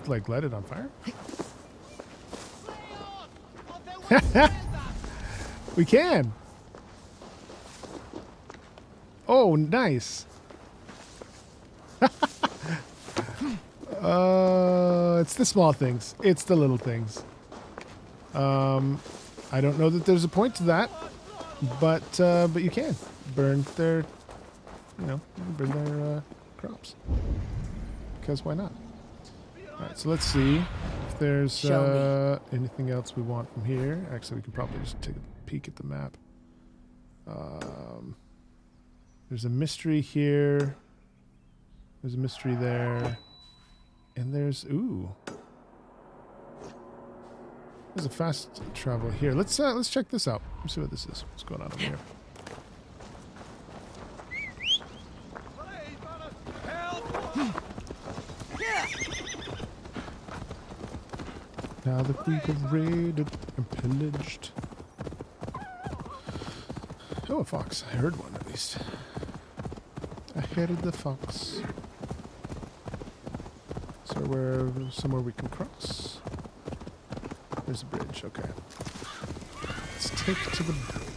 like light it on fire? We can. Oh, nice. It's the small things. It's the little things. I don't know that there's a point to that, but you can burn their, burn their crops. Because why not? All right, so let's see if there's anything else we want from here. Actually, we can probably just take a peek at the map. There's a mystery here. There's a mystery there. And there's there's a fast travel here. Let's check this out. Let's see what this is. What's going on over here? Now that we have raided and pillaged. Oh, a fox. I heard one at least. I heard the fox. So somewhere we can cross. There's a bridge. Okay. Let's take to the bridge.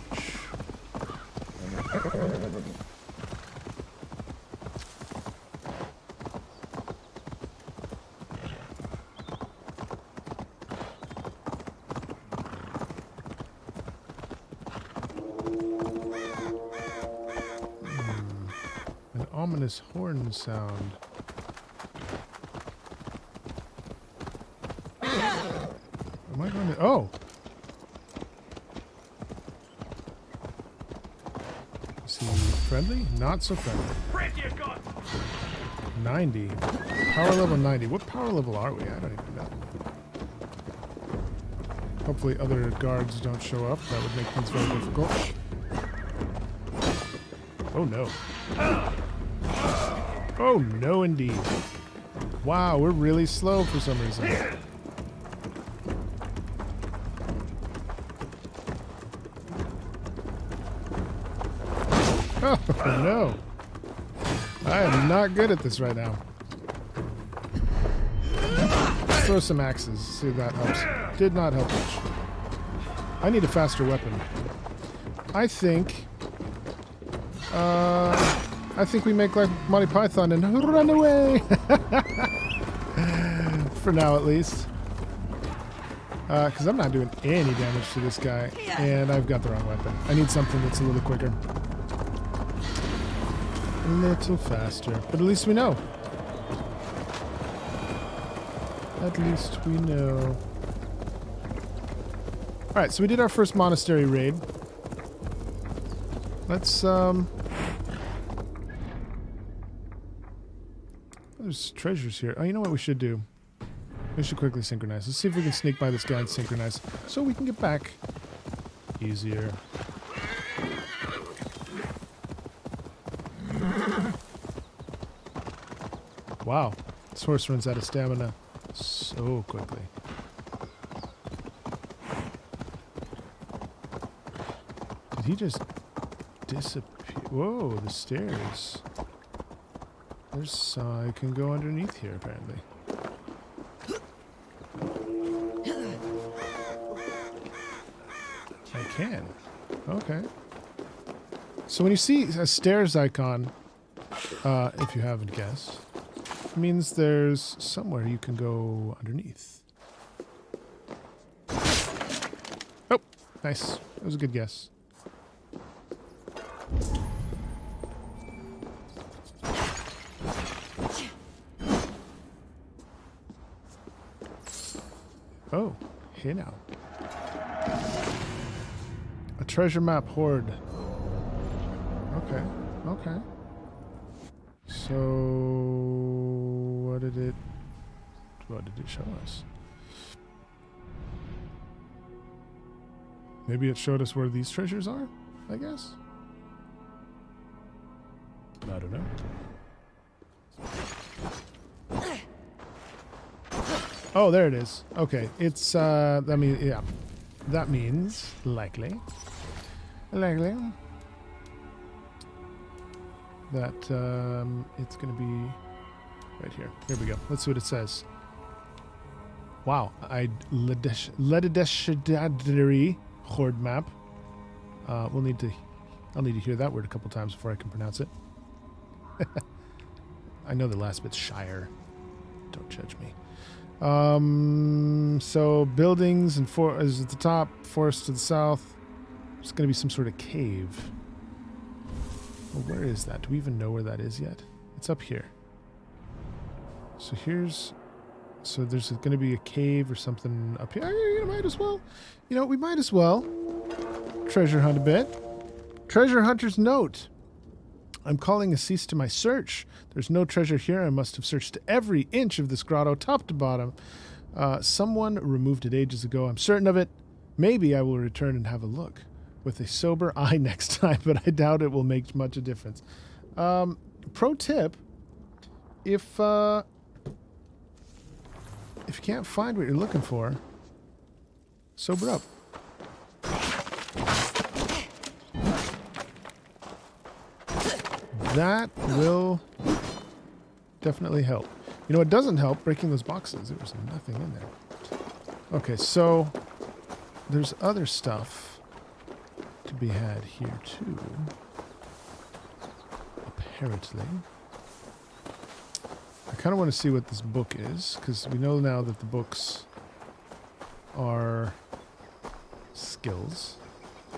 An ominous horn sound. Am I going to... Oh! Is he friendly? Not so friendly. 90. Power level 90. What power level are we? I don't even know. Hopefully other guards don't show up. That would make things very difficult. Oh no. Oh no indeed. Wow, we're really slow for some reason. Oh no. I am not good at this right now. Let's throw some axes, see if that helps. Did not help much. I need a faster weapon. I think we make like Monty Python and run away. For now, at least. Because I'm not doing any damage to this guy, and I've got the wrong weapon. I need something that's a little quicker. A little faster. But at least we know. At least we know. Alright, so we did our first monastery raid. Let's, there's treasures here. Oh, you know what we should do? We should quickly synchronize. Let's see if we can sneak by this guy and synchronize so we can get back easier. Wow, this horse runs out of stamina so quickly. Did he just disappear? Whoa, the stairs. There's, I can go underneath here apparently. I can. Okay. So when you see a stairs icon, if you haven't guessed, it means there's somewhere you can go underneath. Oh, nice. That was a good guess. Oh, hey now. A treasure map horde. Okay, okay. So what did it show us? Maybe it showed us where these treasures are, I guess. I don't know. Oh, there it is. Okay, it's that means yeah, that means likely that it's gonna be right here. Here we go. Let's see what it says. Wow, Ledideshadadri horde map. I'll need to hear that word a couple times before I can pronounce it. I know the last bit's Shire. Don't judge me. So buildings and is at the top, forest to the south. There's going to be some sort of cave. Well, where is that? Do we even know where that is yet? It's up here. So so there's going to be a cave or something up here. You might as well. You know, we might as well treasure hunt a bit. Treasure hunter's note. I'm calling a cease to my search. There's no treasure here. I must have searched every inch of this grotto, top to bottom. Someone removed it ages ago. I'm certain of it. Maybe I will return and have a look with a sober eye next time, but I doubt it will make much a difference. Pro tip, if you can't find what you're looking for, sober up. That will definitely help. You know, it doesn't help breaking those boxes. There was nothing in there. Okay, so there's other stuff to be had here too. Apparently. I kind of want to see what this book is, because we know now that the books are skills.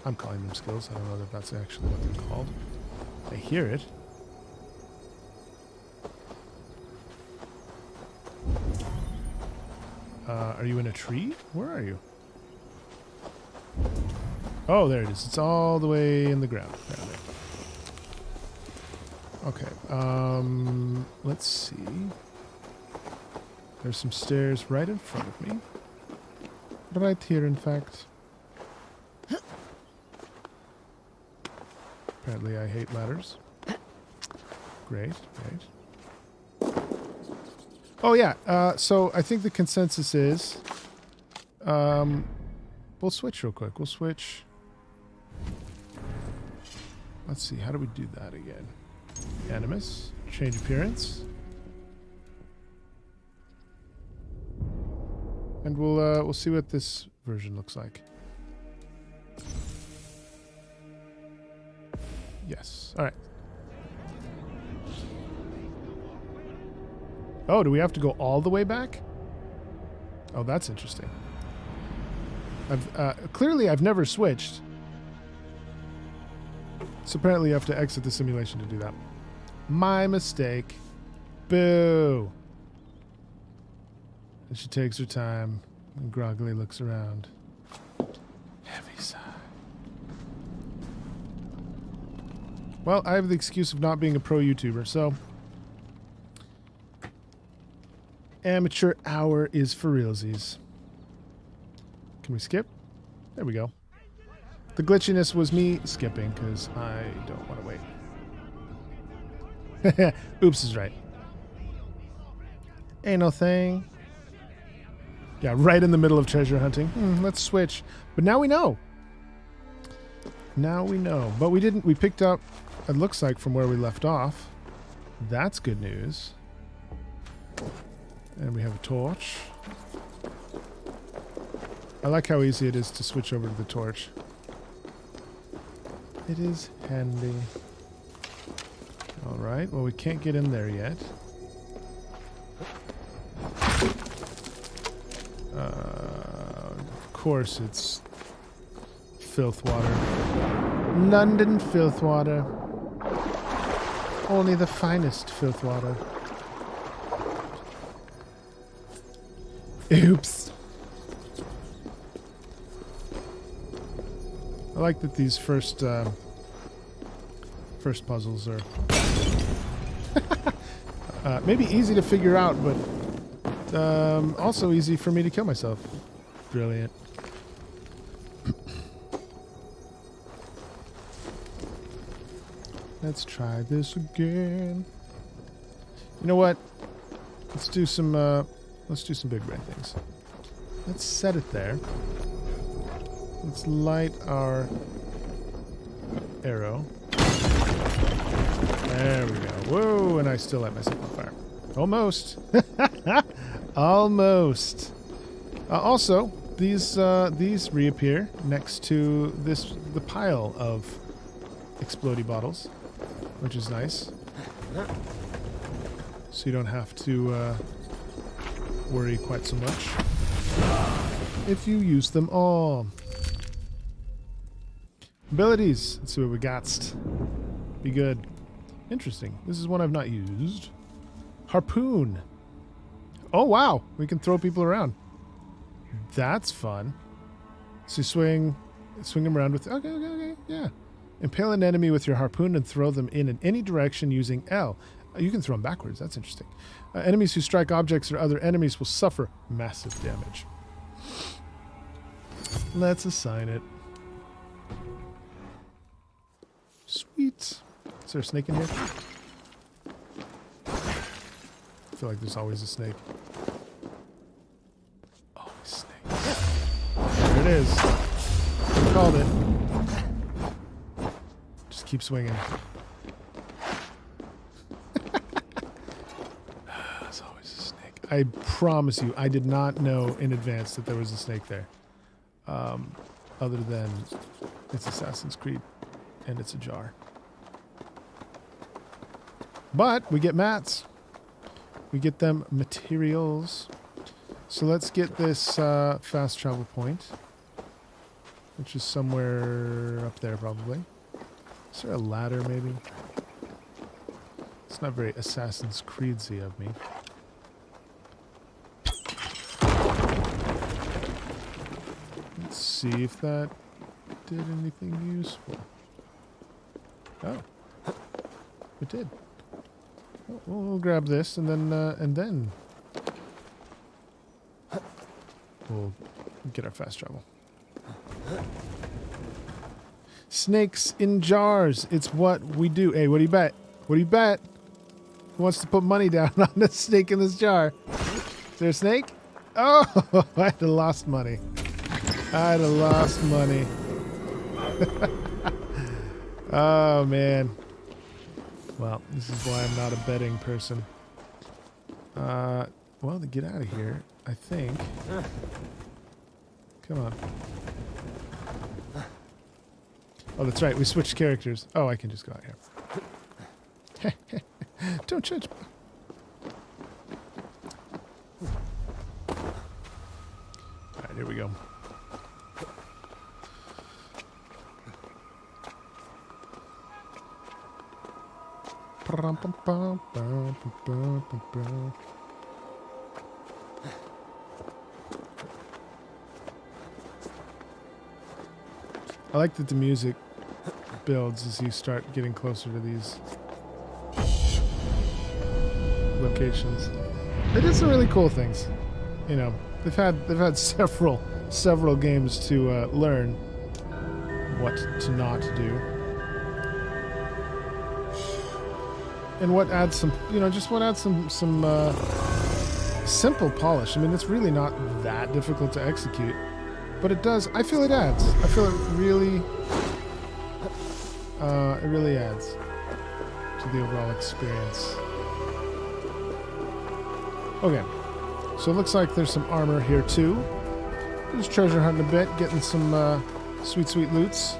I'm calling them skills. I don't know if that's actually what they're called. I hear it. Are you in a tree? Where are you? Oh, there it is. It's all the way in the ground. Okay. Let's see. There's some stairs right in front of me. Right here, in fact. Apparently I hate ladders. Great, great. Oh yeah, so I think the consensus is... we'll switch real quick. We'll switch... Let's see, how do we do that again? Animus. Change appearance. And we'll see what this version looks like. Yes. All right. Oh, do we have to go all the way back? Oh, that's interesting. Clearly I've never switched. So apparently you have to exit the simulation to do that. My mistake. Boo. And she takes her time and groggily looks around. Heavy sigh. Well, I have the excuse of not being a pro YouTuber, so... Amateur hour is for realsies. Can we skip? There we go. The glitchiness was me skipping, because I don't want to wait. Oops is right. Ain't no thing. Yeah, right in the middle of treasure hunting. Let's switch. But now we know. Now we know. But we didn't. We picked up, it looks like, from where we left off. That's good news. And we have a torch. I like how easy it is to switch over to the torch. It is handy. Alright, well we can't get in there yet. Of course it's filth water. London filth water. Only the finest filth water. Oops. I like that these first puzzles are maybe easy to figure out, but also easy for me to kill myself. Brilliant. Let's try this again. You know what? Let's do some big red things. Let's set it there. Let's light our arrow. There we go. Whoa, and I still light myself on fire. Almost. Almost. Also, these reappear next to the pile of explodey bottles, which is nice. So you don't have to worry quite so much if you use them all. Abilities. Let's see what we got. Be good. Interesting. This is one I've not used. Harpoon. Oh, wow. We can throw people around. That's fun. So you swing them around with... Okay. Yeah. Impale an enemy with your harpoon and throw them in any direction using L. You can throw them backwards. That's interesting. Enemies who strike objects or other enemies will suffer massive damage. Let's assign it. Sweet. Is there a snake in here? I feel like there's always a snake. Always snakes. There it is. I called it. Just keep swinging. There's always a snake. I promise you, I did not know in advance that there was a snake there. other than it's Assassin's Creed and it's a jar. But we get mats. We get them materials. So let's get this fast travel point, which is somewhere up there probably. Is there a ladder maybe? It's not very Assassin's Creed-y of me. Let's see if that did anything useful. Oh, it did. Oh, we'll grab this and then we'll get our fast travel. Snakes in jars. It's what we do. Hey, what do you bet? What do you bet? Who wants to put money down on the snake in this jar? Is there a snake? Oh, I'd have lost money. I'd have lost money. Oh, man. Well, this is why I'm not a betting person. Well, to get out of here, I think. Come on. Oh, that's right. We switched characters. Oh, I can just go out here. Don't judge me. Alright, here we go. I like that the music builds as you start getting closer to these locations. They did some really cool things. You know, they've had several games to learn what to not do. And what adds some, you know, just what adds some simple polish. I mean, it's really not that difficult to execute, but it does. I feel it adds. I feel it really adds to the overall experience. Okay, so it looks like there's some armor here too. Just treasure hunting a bit, getting some sweet loots.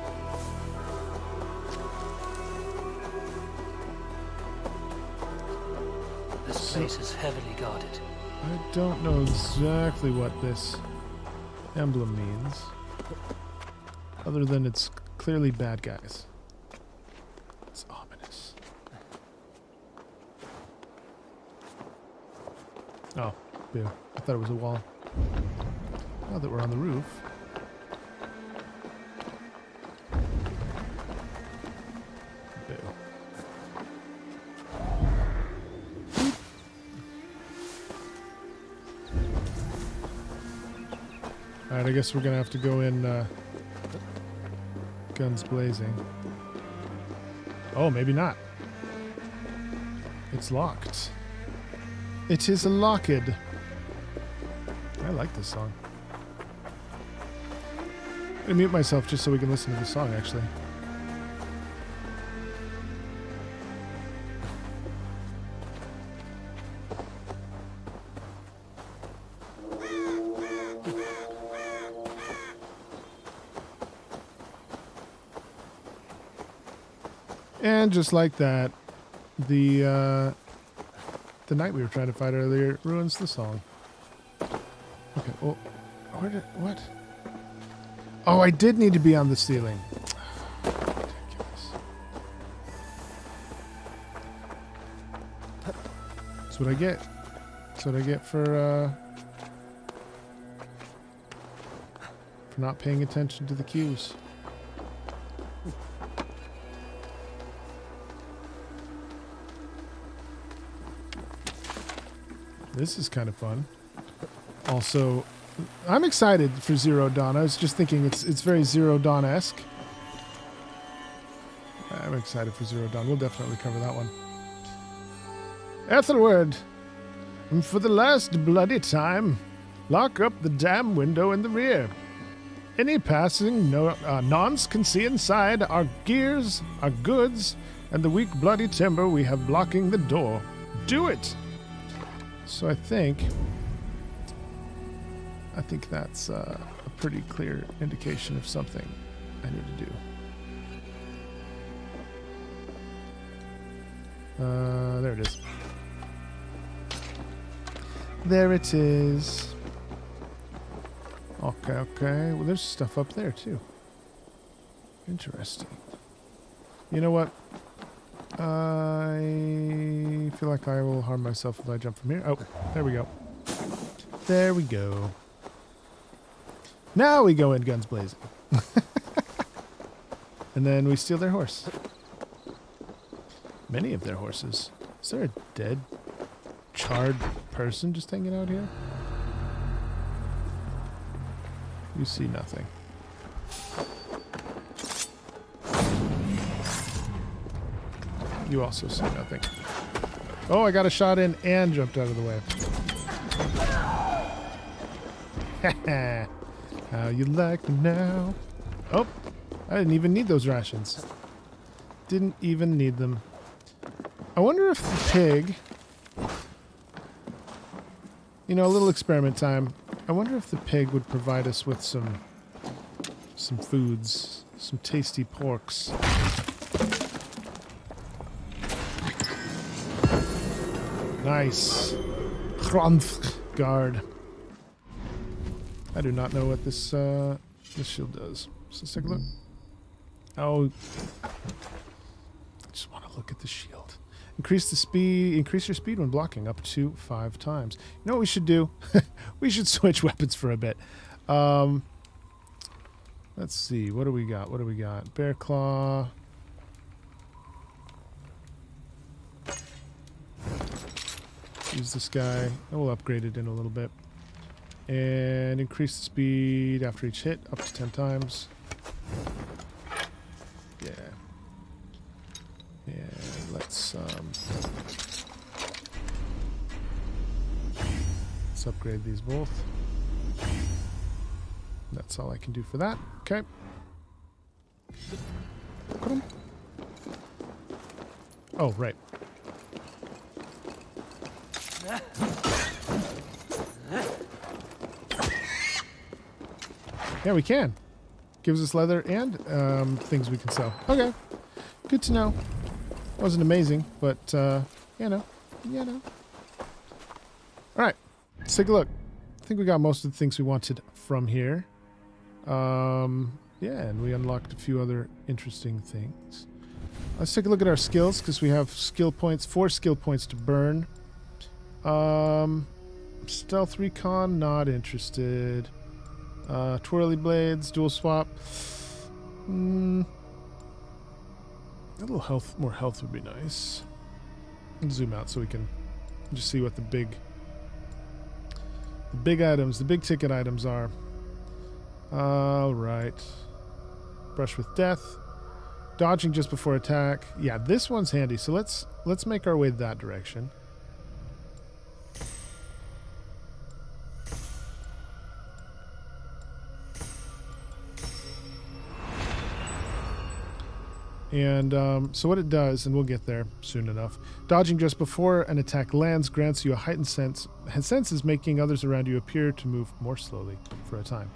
This place is heavily guarded. I don't know exactly what this emblem means, other than it's clearly bad guys. It's ominous. Oh, boo. I thought it was a wall. Now that we're on the roof. Boo. Alright, I guess we're gonna have to go in guns blazing. Oh, maybe not. It's locked. It is locked. I like this song. I'm gonna mute myself just so we can listen to the song, actually. And just like that, the knight we were trying to fight earlier ruins the song. Okay, well, what? Oh, I did need to be on the ceiling. Ridiculous. That's what I get. That's what I get for not paying attention to the cues. This is kind of fun. Also, I'm excited for Zero Dawn. I was just thinking it's very Zero Dawn-esque. I'm excited for Zero Dawn. We'll definitely cover that one. Ethelward, for the last bloody time, lock up the damn window in the rear. Any passing nonce can see inside our gears, our goods, and the weak bloody timber we have blocking the door. Do it! So I think that's a pretty clear indication of something I need to do. There it is. There it is. Okay, okay. Well, there's stuff up there, too. Interesting. You know what? I feel like I will harm myself if I jump from here. Oh, there we go. There we go. Now we go in guns blazing. And then we steal their horse. Many of their horses. Is there a dead, charred person just hanging out here? You see nothing. You also see nothing. Oh, I got a shot in and jumped out of the way. How you like me now? Oh, I didn't even need those rations. Didn't even need them. I wonder if the pig... You know, a little experiment time. I wonder if the pig would provide us with some foods. Some tasty porks. Nice. Guard. I do not know what this shield does. So let's take a look. Oh. I just want to look at the shield. Increase your speed when blocking up to 5 times. You know what we should do? We should switch weapons for a bit. Let's see. What do we got? What do we got? Bear claw. Use this guy. And we'll upgrade it in a little bit. And increase the speed after each hit up to 10 times. Yeah. And let's upgrade these both. That's all I can do for that. Okay. Oh, right. Yeah, we can. Gives us leather and things we can sell. Okay. Good to know. Wasn't amazing, but, you know. Alright. Let's take a look. I think we got most of the things we wanted from here. Yeah, and we unlocked a few other interesting things. Let's take a look at our skills, because we have skill points, 4 skill points to burn. Stealth recon, not interested. Twirly blades, dual swap. A little health, more health would be nice. Let's zoom out so we can just see what the big items, the big ticket items are. All right. Brush with death. Dodging just before attack. Yeah, this one's handy. So let's make our way that direction. And so what it does, and we'll get there soon enough, dodging just before an attack lands grants you a heightened senses, making others around you appear to move more slowly for a time.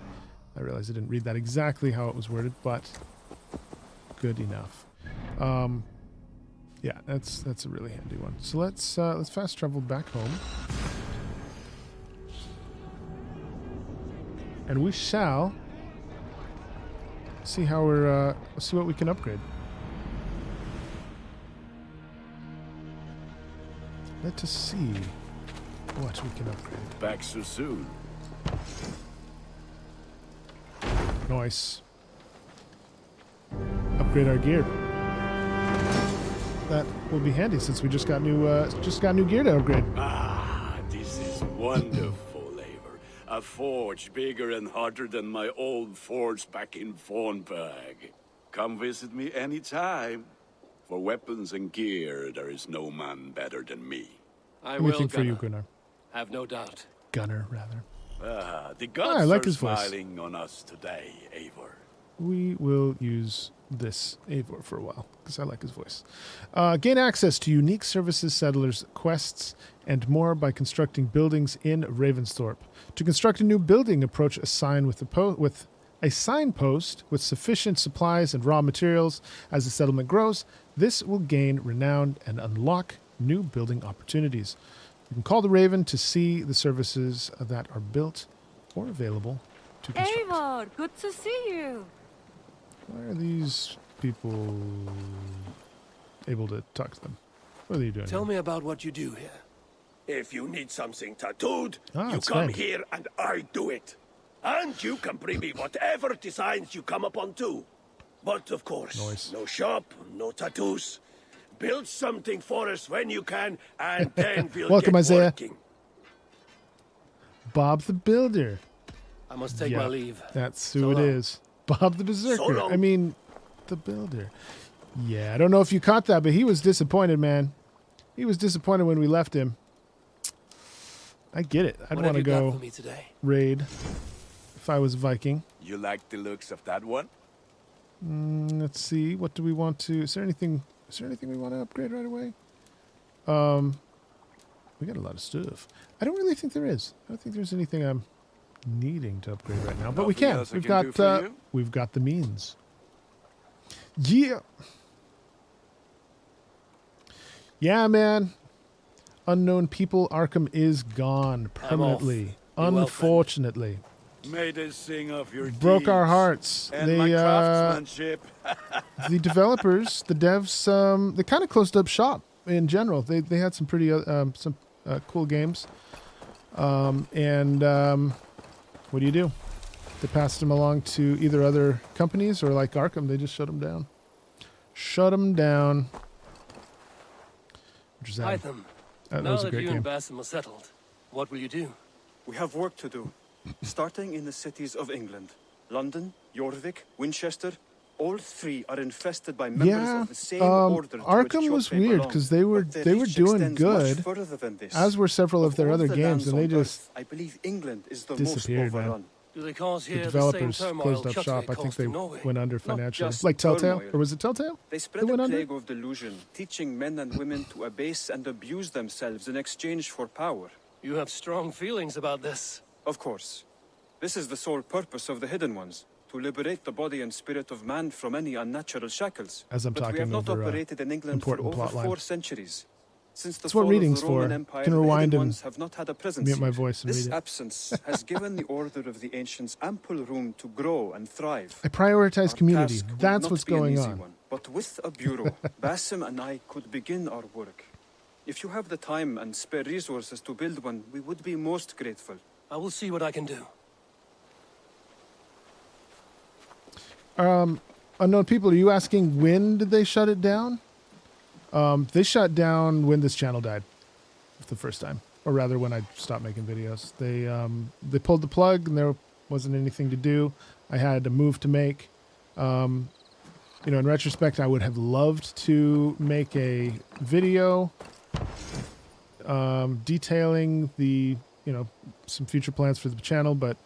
I realize I didn't read that exactly how it was worded, but good enough. Yeah, that's a really handy one. So let's fast travel back home, and we shall see how we're see what we can upgrade. Let us see what we can upgrade. Back so soon. Nice. Upgrade our gear. That will be handy since we just got new gear to upgrade. Ah, this is wonderful, Eivor. A forge bigger and harder than my old forge back in Fornburg. Come visit me anytime. For weapons and gear, there is no man better than me. I will, for you, Gunnar. Have no doubt. Gunnar, rather. The gods I like are his voice. smiling on us today, Eivor. we will use this Eivor for a while because I like his voice. Gain access to unique services, settlers, quests, and more by constructing buildings in Ravensthorpe. To construct a new building, approach a sign with a signpost with sufficient supplies and raw materials. As the settlement grows, this will gain renown and unlock new building opportunities. You can call the Raven to see the services that are built or available to construct. Eivor, good to see you. Why are these people able to talk to them? What are you doing? Tell me about what you do here. If you need something tattooed, you it's come Sven. here and I do it. And you can bring me whatever designs you come upon too. But of course, no shop, no tattoos. Build something for us when you can, and then we'll Welcome, get Isaiah. working. Bob the Builder. I must take my leave. That's who it is. Bob the Berserker. So long. I mean, the Builder. Yeah, I don't know if you caught that, but he was disappointed, man. He was disappointed when we left him. I get it. I'd What want have to you got go for me today? raid if I was Viking. You like the looks of that one? Let's see. What do we want to... Is there anything we want to upgrade right away? We got a lot of stuff. I don't really think there is. I don't think there's anything I'm needing to upgrade right now, but we Nothing can. else I We've can do got for you? we've got the means. Yeah. Yeah, man. Unknown people, Arkham is gone permanently. Be well, Unfortunately. May they sing of your Broke our deeds hearts. and They my craftsmanship. the developers, the devs, they kind of closed up shop in general. They had some pretty cool games. What do you do? They passed them along to either other companies or like Arkham, they just shut them down. Shut them down. Which is sad. Hytham, That now was a that great you and game. Basim are settled, what will you do? We have work to do, starting in the cities of England. London, Jorvik, Winchester, all three are infested by members of the same order to which Arkham was they weird belong. because they were But their doing reach extends much good, further than this. as were several of their all other the games, lands and they on just Earth, I believe England is the disappeared, most overrun. man. Do they cause The here the, developers same turmoil closed up Chutway shop. I think caused they in Norway? went under Not financially. just Like Telltale? turmoil. Or was it Telltale? They spread went a under? plague of delusion, teaching men and women to abase and abuse themselves in exchange for power. You have strong feelings about this. Of course. This is the sole purpose of the Hidden Ones, to liberate the body and spirit of man from any unnatural shackles. As I'm but we have talking not over, operated in England for important over plot line. 4 centuries. Since the That's what fall reading's of the Roman for. Empire, You can the rewind Hidden and Ones have not had a presence mute my here. voice and This read it. absence has given the Order of the Ancients ample room to grow and thrive. I prioritize Our community. task would That's not what's be an going easy on. one, but with a bureau, Basim and I could begin our work. If you have the time and spare resources to build one, we would be most grateful. I will see what I can do. Unknown people, are you asking when did they shut it down? They shut down when this channel died the first time, or rather when I stopped making videos. They pulled the plug and there wasn't anything to do. I had a move to make. You know, in retrospect, I would have loved to make a video detailing the, you know, some future plans for the channel, but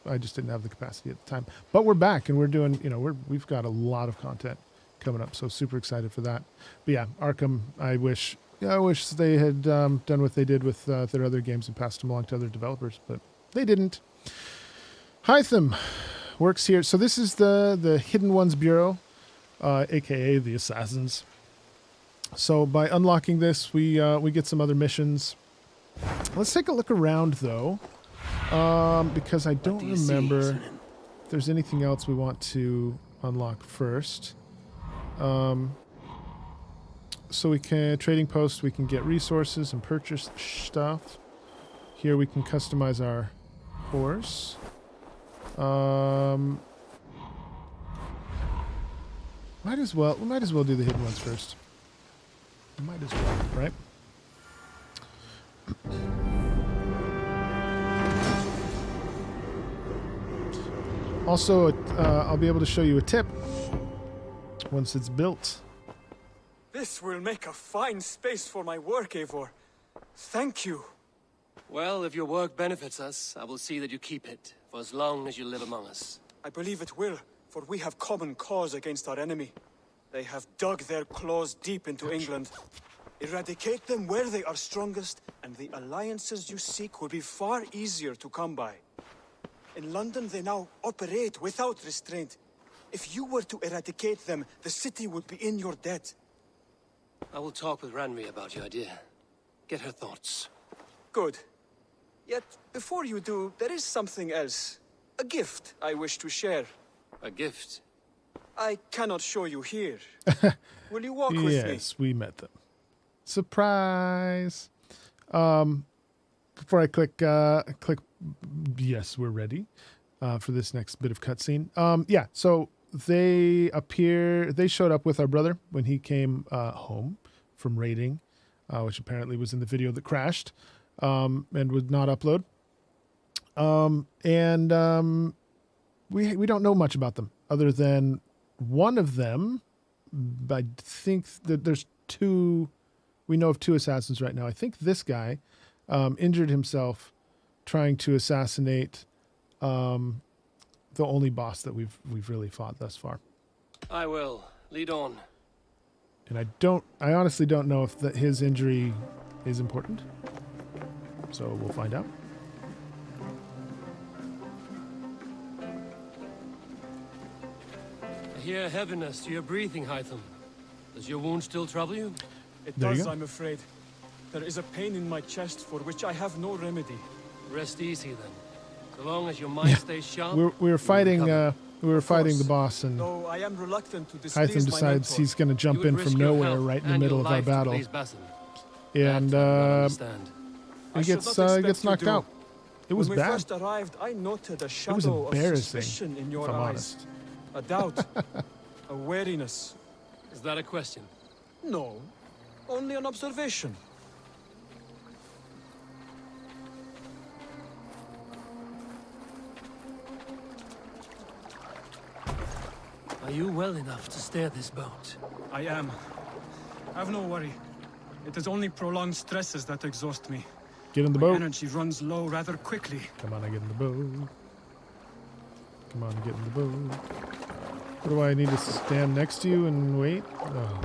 I just didn't have the capacity at the time. But we're back and we're doing, you know, we've got a lot of content coming up, so super excited for that. But yeah, Arkham, I wish they had done what they did with their other games and passed them along to other developers, but they didn't. Hytham works here. So this is the Hidden Ones Bureau, aka the Assassins. So by unlocking this, we get some other missions. Let's take a look around though, because I don't remember if there's anything else we want to unlock first. So we can trading post, we can get resources and purchase stuff. Here we can customize our horse. We might as well do the hidden ones first. Might as well, right? Also, I'll be able to show you a tip once it's built. This will make a fine space for my work, Eivor. Thank you. Well, if your work benefits us, I will see that you keep it, for as long as you live among us. I believe it will. for we have common cause against our enemy. They have dug their claws deep into England. Eradicate them where they are strongest, and the alliances you seek will be far easier to come by. In London, they now operate without restraint. If you were to eradicate them, the city would be in your debt. I will talk with Ranri about your idea. Get her thoughts. Good. Yet, before you do, there is something else. A gift I wish to share. A gift? I cannot show you here. Will you walk with me? Yes, we met them. Surprise! Before I click, yes, we're ready for this next bit of cutscene. Yeah, so they showed up with our brother when he came home from raiding, which apparently was in the video that crashed and would not upload. We don't know much about them other than one of them. I think that there's two. We know of two assassins right now. I think this guy injured himself trying to assassinate the only boss that we've really fought thus far. I will. Lead on. And I honestly don't know if his injury is important. So we'll find out. I hear heaviness to your breathing, Hytham. Does your wound still trouble you? It does, I'm afraid. There is a pain in my chest for which I have no remedy. Rest easy then. So long as your mind stays sharp. We were fighting the boss, and though I am reluctant to Hytham decides he's going to jump in from nowhere right in the middle of our battle, and he gets knocked out. It was when we bad. first arrived, I noted a shadow of suspicion in your eyes. A doubt, a wariness. Is that a question? No, only an observation. Are you well enough to steer this boat? I am. Have no worry. It is only prolonged stresses that exhaust me. Get in the My boat. energy runs low rather quickly. Come on, I get in the boat. Come on, get in the boat. What do I need to stand next to you and wait? Oh.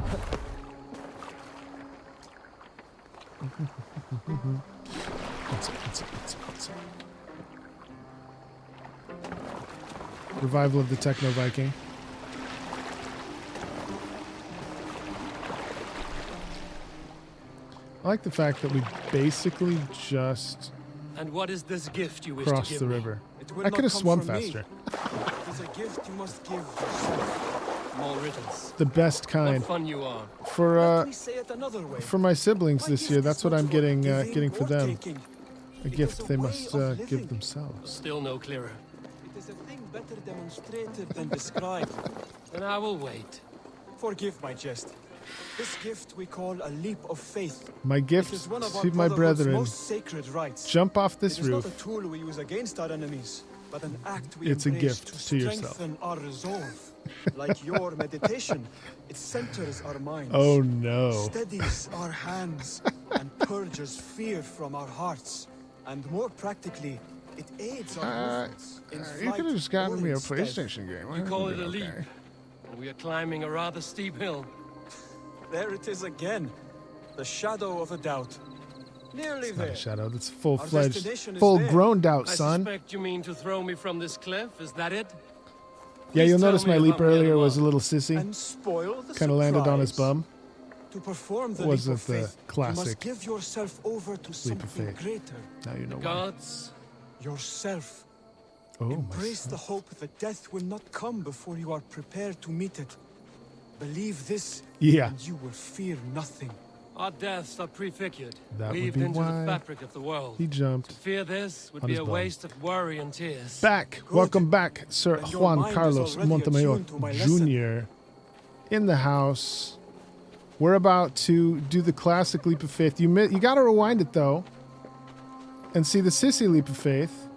That's it. Revival of the Techno Viking. I like the fact that we basically just And what is this gift you wish crossed to give the me? river. It will I not could have come swum from me. faster. It is a gift you must give yourself. More riddles. The best kind. What fun you are. Let me say it another way. For my siblings this year, that's what I'm getting for them. taking. A gift they must give themselves. Still no clearer. It is a thing better demonstrated than described. Then I will wait. Forgive my jest. This gift we call a leap of faith. My gift It is one of to our my brotherhood's brethren. most sacred rights. Jump off this It is roof. not a tool we use against our enemies, but an act we It's a embrace gift to to yourself. strengthen our resolve. Like your meditation, it centers our minds. Oh no. Steadies our hands and purges fear from our hearts. And more practically, it aids our movements in You flight could have just gotten or me a in stealth. PlayStation game. You call it a leap. And we are climbing a rather steep hill. There it is again. The shadow of a doubt. Nearly Not there. a shadow. That's Our full-fledged, destination is full-grown doubt, I son. suspect you mean to throw me from this cliff. Is that it? Yeah, you'll Please tell notice me my leap about where earlier the was a mark- little sissy. And spoil the Kind of landed on his surprise. bum. To perform the Was leap it of the faith, you classic must give yourself over to leap of something faith? greater. Now you know why. Gods. Yourself. Oh, Embrace the myself. hope that death will not come before you are prepared to meet it. Believe this, Yeah. and you will fear nothing. Our deaths are prefigured, That would weaved be into why the fabric of the world. He jumped. To fear this would on be his a bum. waste of worry and tears. Back. Welcome back, Sir And your Juan mind is Carlos already Montemayor attuned to my lesson. Jr. in the house. We're about to do the classic leap of faith. You got to rewind it, though, and see the sissy leap of faith,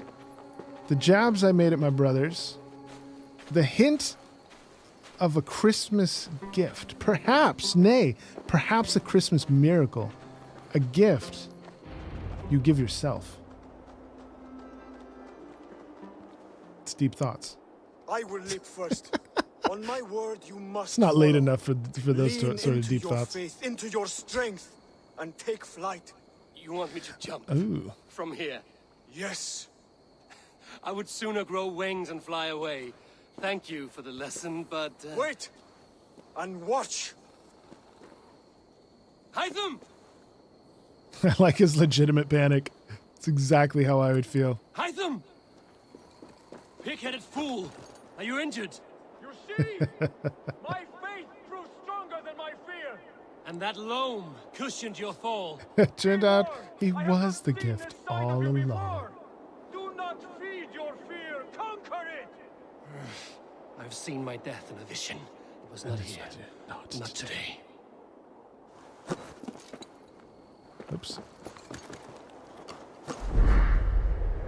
the jabs I made at my brothers, the hint of a Christmas gift. Perhaps a Christmas miracle. A gift you give yourself. It's deep thoughts. I will leap first. On my word, you must. It's not late follow. enough for those Lean sort of into deep your thoughts. faith, into your strength, and take flight. You want me to jump? Ooh. From here? Yes. I would sooner grow wings and fly away. Thank you for the lesson, but... Wait! And watch! Hytham! I like his legitimate panic. It's exactly how I would feel. Hytham! Pig-headed fool! Are you injured? You see? My faith grew stronger than my fear. And that loam cushioned your fall. It turned out he was the gift all along. Do not feed your fear, conquer it! I've seen my death in a vision. It was not here. Not today. Oops.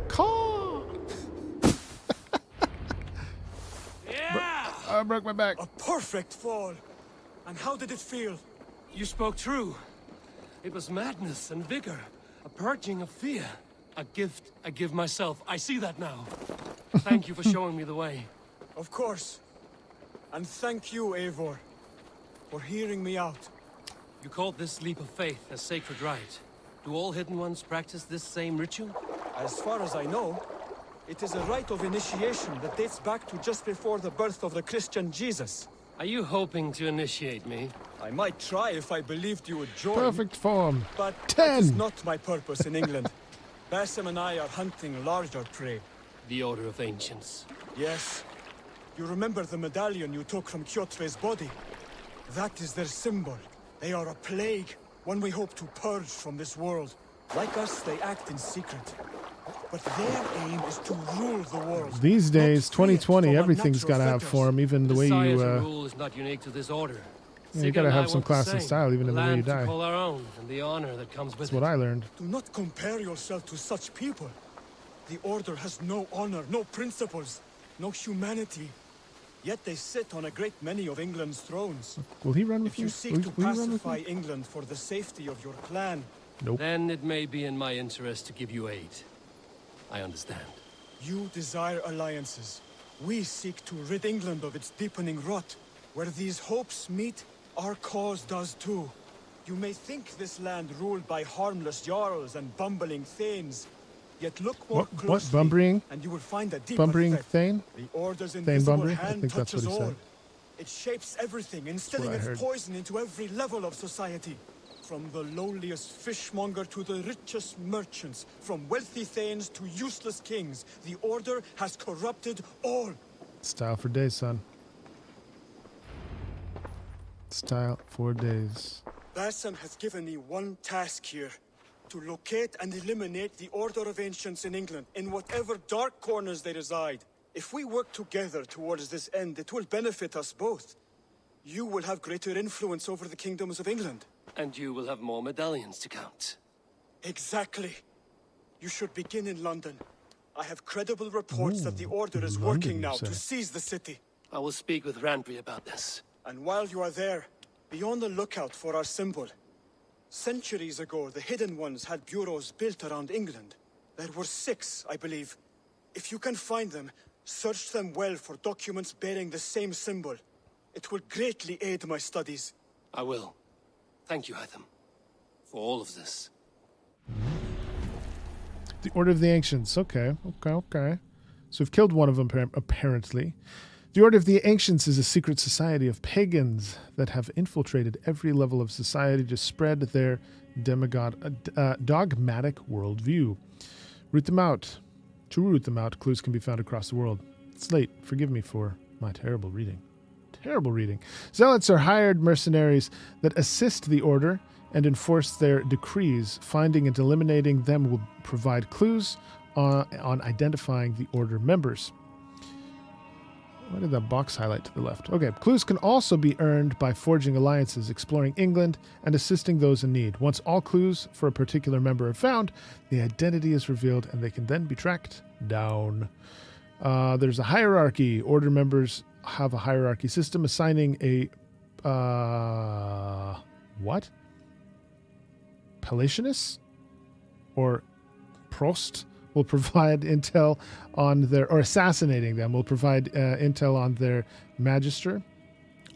Caw! Yeah! I broke my back. A perfect fall. And how did it feel? You spoke true. It was madness and vigor. A purging of fear. A gift I give myself. I see that now. Thank you for showing me the way. Of course. And thank you, Eivor, for hearing me out. You called this leap of faith a sacred rite. Do all hidden ones practice this same ritual? As far as I know, it is a rite of initiation that dates back to just before the birth of the Christian Jesus. Are you hoping to initiate me? I might try if I believed you would join. Perfect form. But 10. that is not my purpose in England. Basim and I are hunting larger prey. The Order of Ancients. Yes. You remember the medallion you took from Kjotve's body? That is their symbol. They are a plague, one we hope to purge from this world. Like us, they act in secret. But their aim is to rule the world. These days, 2020, everything's got to have form, even the way you... rule is not unique to this order. Yeah, you got to have some class and style, even in the way you die. Call our own, and the honor that comes with That's what I learned. Do not compare yourself to such people. The Order has no honor, no principles, no humanity. Yet they sit on a great many of England's thrones. Will he run with If you me? seek to Will he run with pacify me? England for the safety of your clan, Nope. Then it may be in my interest to give you aid. I understand. you desire alliances. We seek to rid England of its deepening rot. Where these hopes meet, our cause does too. You may think this land ruled by harmless jarls and bumbling thanes. Yet look more closely, What? Bumbling? and you will find a deeper Bumbling threat. Thane? The Order's Thane invisible Bumbry? I hand think that's what touches he all. said. It shapes everything, instilling what I its heard. poison into every level of society. From the lowliest fishmonger to the richest merchants, from wealthy thanes to useless kings, the Order has corrupted all. Style for days, son. Style for days. Basim has given me one task here. To locate and eliminate the Order of Ancients in England, in whatever dark corners they reside. If we work together towards this end, it will benefit us both. You will have greater influence over the kingdoms of England. And you will have more medallions to count. Exactly. You should begin in London. I have credible reports that the Order is London, working you now say? to seize the city. I will speak with Randry about this. And while you are there, be on the lookout for our symbol. Centuries ago, the Hidden Ones had bureaus built around England. There were 6, I believe. If you can find them, search them well for documents bearing the same symbol. It will greatly aid my studies. I will. Thank you, Hytham, for all of this. The Order of the Ancients. Okay. So we've killed one of them, apparently. The Order of the Ancients is a secret society of pagans that have infiltrated every level of society to spread their dogmatic worldview. Root them out. To root them out, clues can be found across the world. It's late. Forgive me for my terrible reading. Zealots are hired mercenaries that assist the Order and enforce their decrees. Finding and eliminating them will provide clues on identifying the Order members. Why did that box highlight to the left? Okay. Clues can also be earned by forging alliances, exploring England, and assisting those in need. Once all clues for a particular member are found, the identity is revealed and they can then be tracked down. There's a hierarchy. Order members have a hierarchy system assigning a... what? Palatinus? Or Prost will provide intel on their, or assassinating them will provide intel on their magister.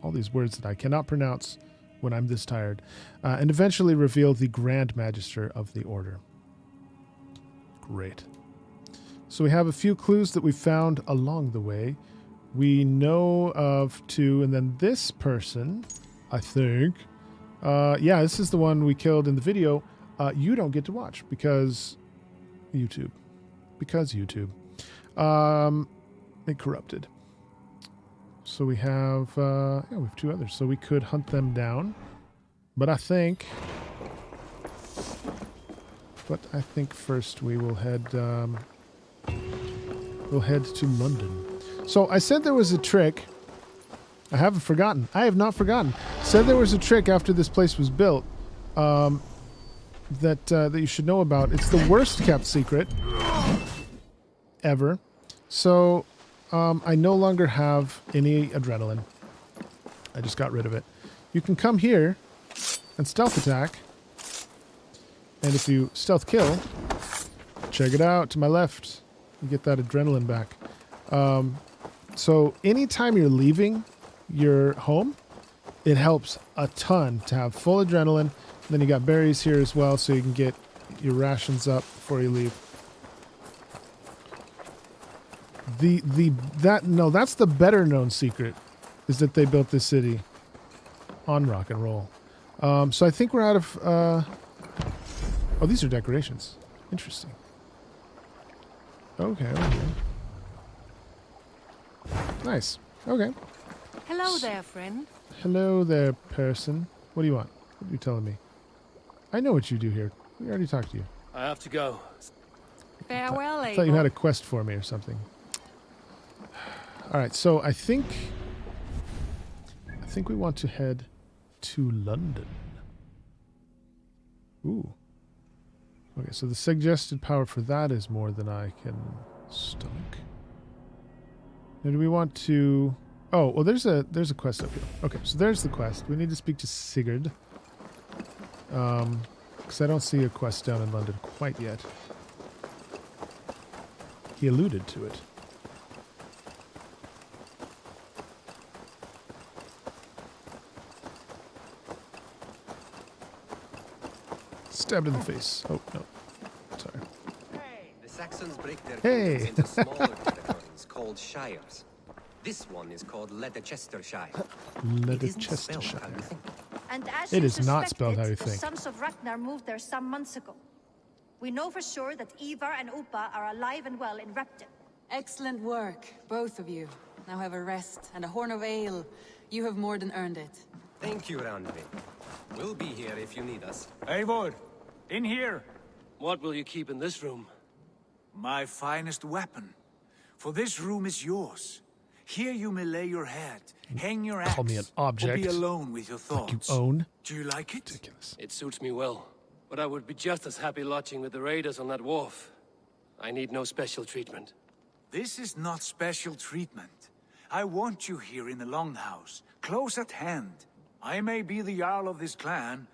All these words that I cannot pronounce when I'm this tired. And eventually reveal the Grand Magister of the Order. Great. So we have a few clues that we found along the way. We know of two, and then this person, I think. Yeah, this is the one we killed in the video. You don't get to watch because YouTube. Because YouTube. It corrupted. So we have, yeah, we have two others. So we could hunt them down. But I think first we will head, we'll head to London. So I said there was a trick. I haven't forgotten. I have not forgotten. Said there was a trick after this place was built that you should know about. It's the worst kept secret ever. So I no longer have any adrenaline. I just got rid of it. You can come here and stealth attack. And if you stealth kill, check it out to my left. You get that adrenaline back. So anytime you're leaving your home, it helps a ton to have full adrenaline. Then you got berries here as well, so you can get your rations up before you leave. That's the better known secret, is that they built this city on rock and roll. So I think we're out of. Oh, these are decorations. Interesting. Okay. Nice. Okay. Hello there, friend. Hello there, person. What do you want? What are you telling me? I know what you do here. We already talked to you. I have to go. Farewell, I thought you had a quest for me or something. All right, so I think we want to head to London. Ooh. Okay, so the suggested power for that is more than I can stomach. Now, do we want to? Oh, well, there's a quest up here. Okay, so there's the quest. We need to speak to Sigurd. Because I don't see a quest down in London quite yet. He alluded to it. Stabbed in the face. Oh, no. Sorry. The Saxons break their Hey! kingdoms into smaller territories called shires. This one is called Leicestershire. Leicestershire. And as It you is not spelled how you suspected, think. The sons of Ragnar moved there some months ago. We know for sure that Eivor and Upa are alive and well in Repton. Excellent work, both of you. Now have a rest and a horn of ale. You have more than earned it. Thank you, Randvi. We'll be here if you need us. Eivor, in here. What will you keep in this room? My finest weapon. For this room is yours. Here you may lay your head, hang your axe, Call me an object. or be alone with your thoughts. Like you own. Do you like it? Ridiculous. It suits me well, but I would be just as happy lodging with the raiders on that wharf. I need no special treatment. This is not special treatment. I want you here in the Longhouse, close at hand. I may be the Jarl of this clan,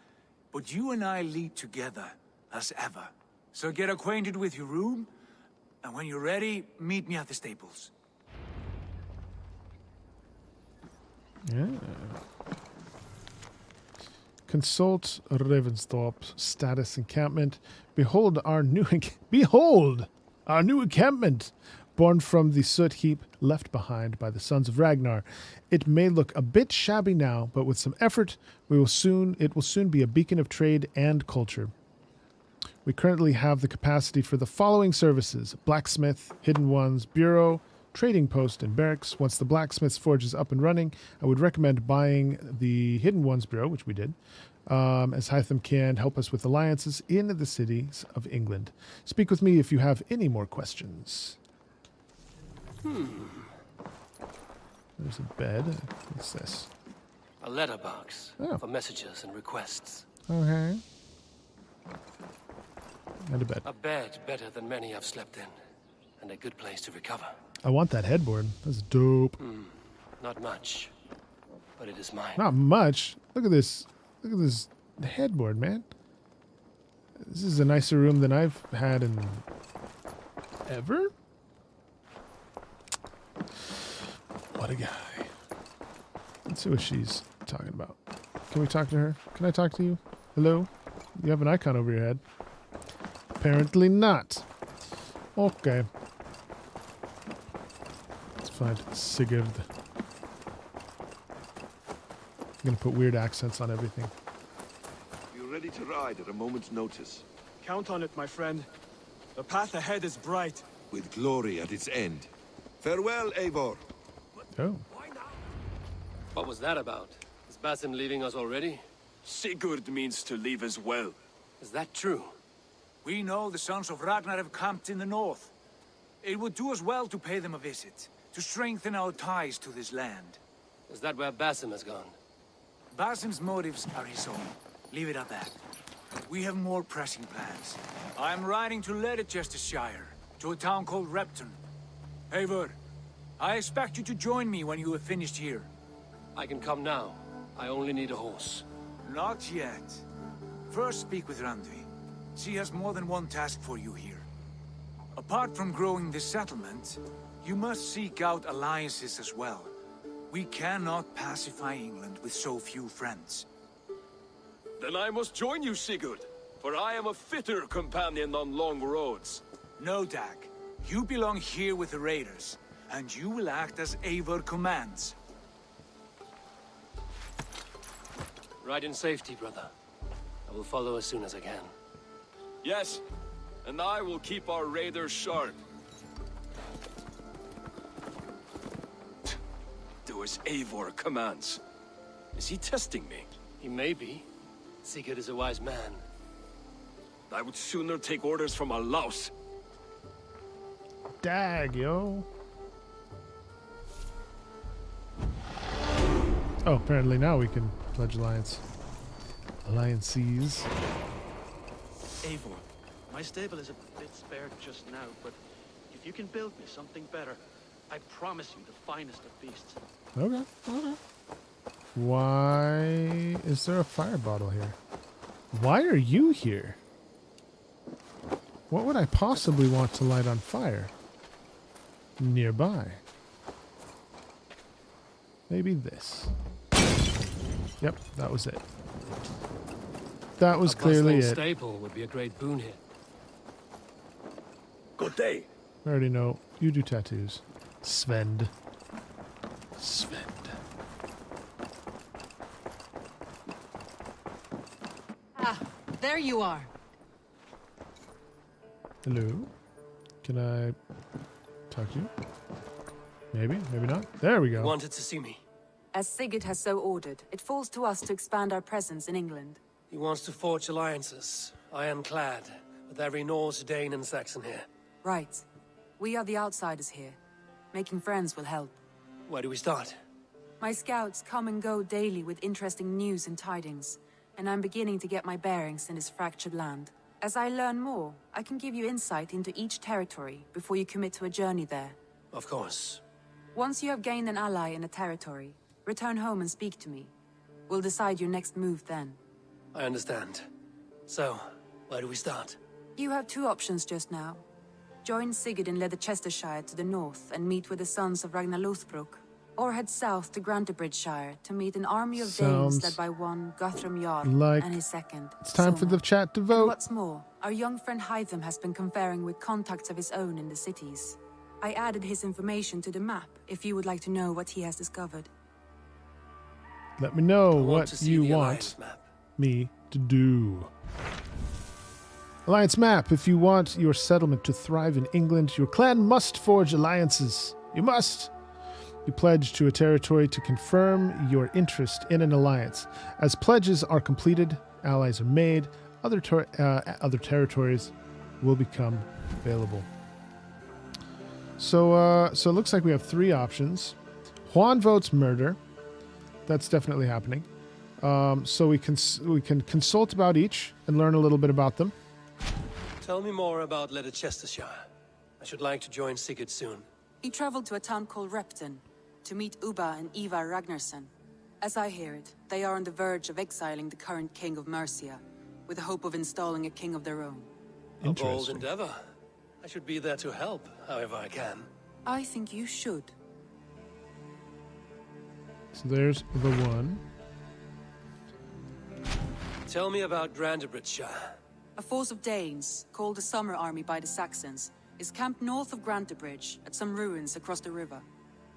but you and I lead together, as ever. So get acquainted with your room, and when you're ready, meet me at the stables. Yeah. Consult Ravensthorpe status encampment. Behold our new encampment, born from the soot heap left behind by the sons of Ragnar. It may look a bit shabby now, but with some effort, it will soon be a beacon of trade and culture. We currently have the capacity for the following services: blacksmith, hidden ones, bureau, trading post, and barracks. Once the blacksmith's forge is up and running, I would recommend buying the hidden ones bureau, which we did, as Hytham can help us with alliances in the cities of England. Speak with me if you have any more questions. There's a bed. What's this? A letterbox for messages and requests. Okay. And a bed. A bed better than many I've slept in, and a good place to recover. I want that headboard. That's dope. Not much, but it is mine. Not much. Look at this. Look at this headboard, man. This is a nicer room than I've had in forever? What a guy. Let's see what she's talking about. Can we talk to her? Can I talk to you? Hello? You have an icon over your head. Apparently not. Okay. Let's find Sigurd. I'm gonna put weird accents on everything. You're ready to ride at a moment's notice. Count on it, my friend. The path ahead is bright. With glory at its end. Farewell, Eivor. Oh. What was that about? Is Basim leaving us already? Sigurd means to leave as well. Is that true? We know the sons of Ragnar have camped in the north. It would do us well to pay them a visit, to strengthen our ties to this land. Is that where Basim has gone? Basim's motives are his own. Leave it at that. We have more pressing plans. I'm riding to Leicestershire, to a town called Repton. Eivor, I expect you to join me when you have finished here. I can come now. I only need a horse. Not yet. First speak with Randvi. She has more than one task for you here. Apart from growing this settlement, you must seek out alliances as well. We cannot pacify England with so few friends. Then I must join you, Sigurd, for I am a fitter companion on long roads. No, Dag. You belong here with the raiders, and you will act as Eivor commands. Ride in safety, brother. I will follow as soon as I can. Yes, and I will keep our raiders sharp. Do as Eivor commands. Is he testing me? He may be. Sigurd is a wise man. I would sooner take orders from a louse. Dag, yo. Oh, apparently now we can pledge alliance. Alliances. Eivor, my stable is a bit spared just now, but if you can build me something better, I promise you the finest of beasts. Okay, okay. Why is there a fire bottle here? Why are you here? What would I possibly want to light on fire? Nearby. Maybe this. Yep, that was it. That was clearly it. A staple would be a great boon here. Good day. I already know. You do tattoos. Svend. Svend. Ah, there you are. Hello? Can I talk to you? Maybe, maybe not. There we go. You wanted to see me. As Sigurd has so ordered, it falls to us to expand our presence in England. He wants to forge alliances. I am glad, with every Norse, Dane, and Saxon here. Right. We are the outsiders here. Making friends will help. Where do we start? My scouts come and go daily with interesting news and tidings, and I'm beginning to get my bearings in this fractured land. As I learn more, I can give you insight into each territory before you commit to a journey there. Of course. Once you have gained an ally in a territory, return home and speak to me. We'll decide your next move then. I understand. So, where do we start? You have two options just now. Join Sigurd in Leicestershire to the north and meet with the sons of Ragnar Lothbrok, or head south to Grantebridgeshire to meet an army of Danes led by one Guthrum Jarl like and his second. It's time for the chat to vote. And what's more, our young friend Hytham has been conferring with contacts of his own in the cities. I added his information to the map if you would like to know what he has discovered. Let me know what you want me to do. Alliance map. If you want your settlement to thrive in England, your clan must forge alliances. You must. You pledge to a territory to confirm your interest in an alliance. As pledges are completed, allies are made, other territories will become available. So it looks like we have three options. Juan votes murder. That's definitely happening. So we can consult about each and learn a little bit about them. Tell me more about Leicestershire. I should like to join Sigurd soon. He traveled to a town called Repton to meet Ubba and Eivor Ragnarsson. As I hear it, they are on the verge of exiling the current king of Mercia, with the hope of installing a king of their own. A bold endeavor. I should be there to help, however I can. I think you should. So there's the one. Tell me about Grantebridgeshire. A force of Danes, called the Summer Army by the Saxons, is camped north of Grantebridge at some ruins across the river.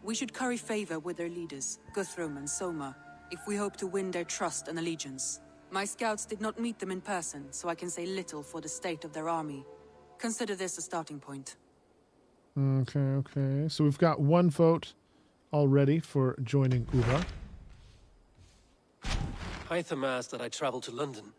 We should curry favor with their leaders, Guthrum and Soma, if we hope to win their trust and allegiance. My scouts did not meet them in person, so I can say little for the state of their army. Consider this a starting point. Okay. So we've got one vote already for joining Uba. Hytham asked that I travel to London.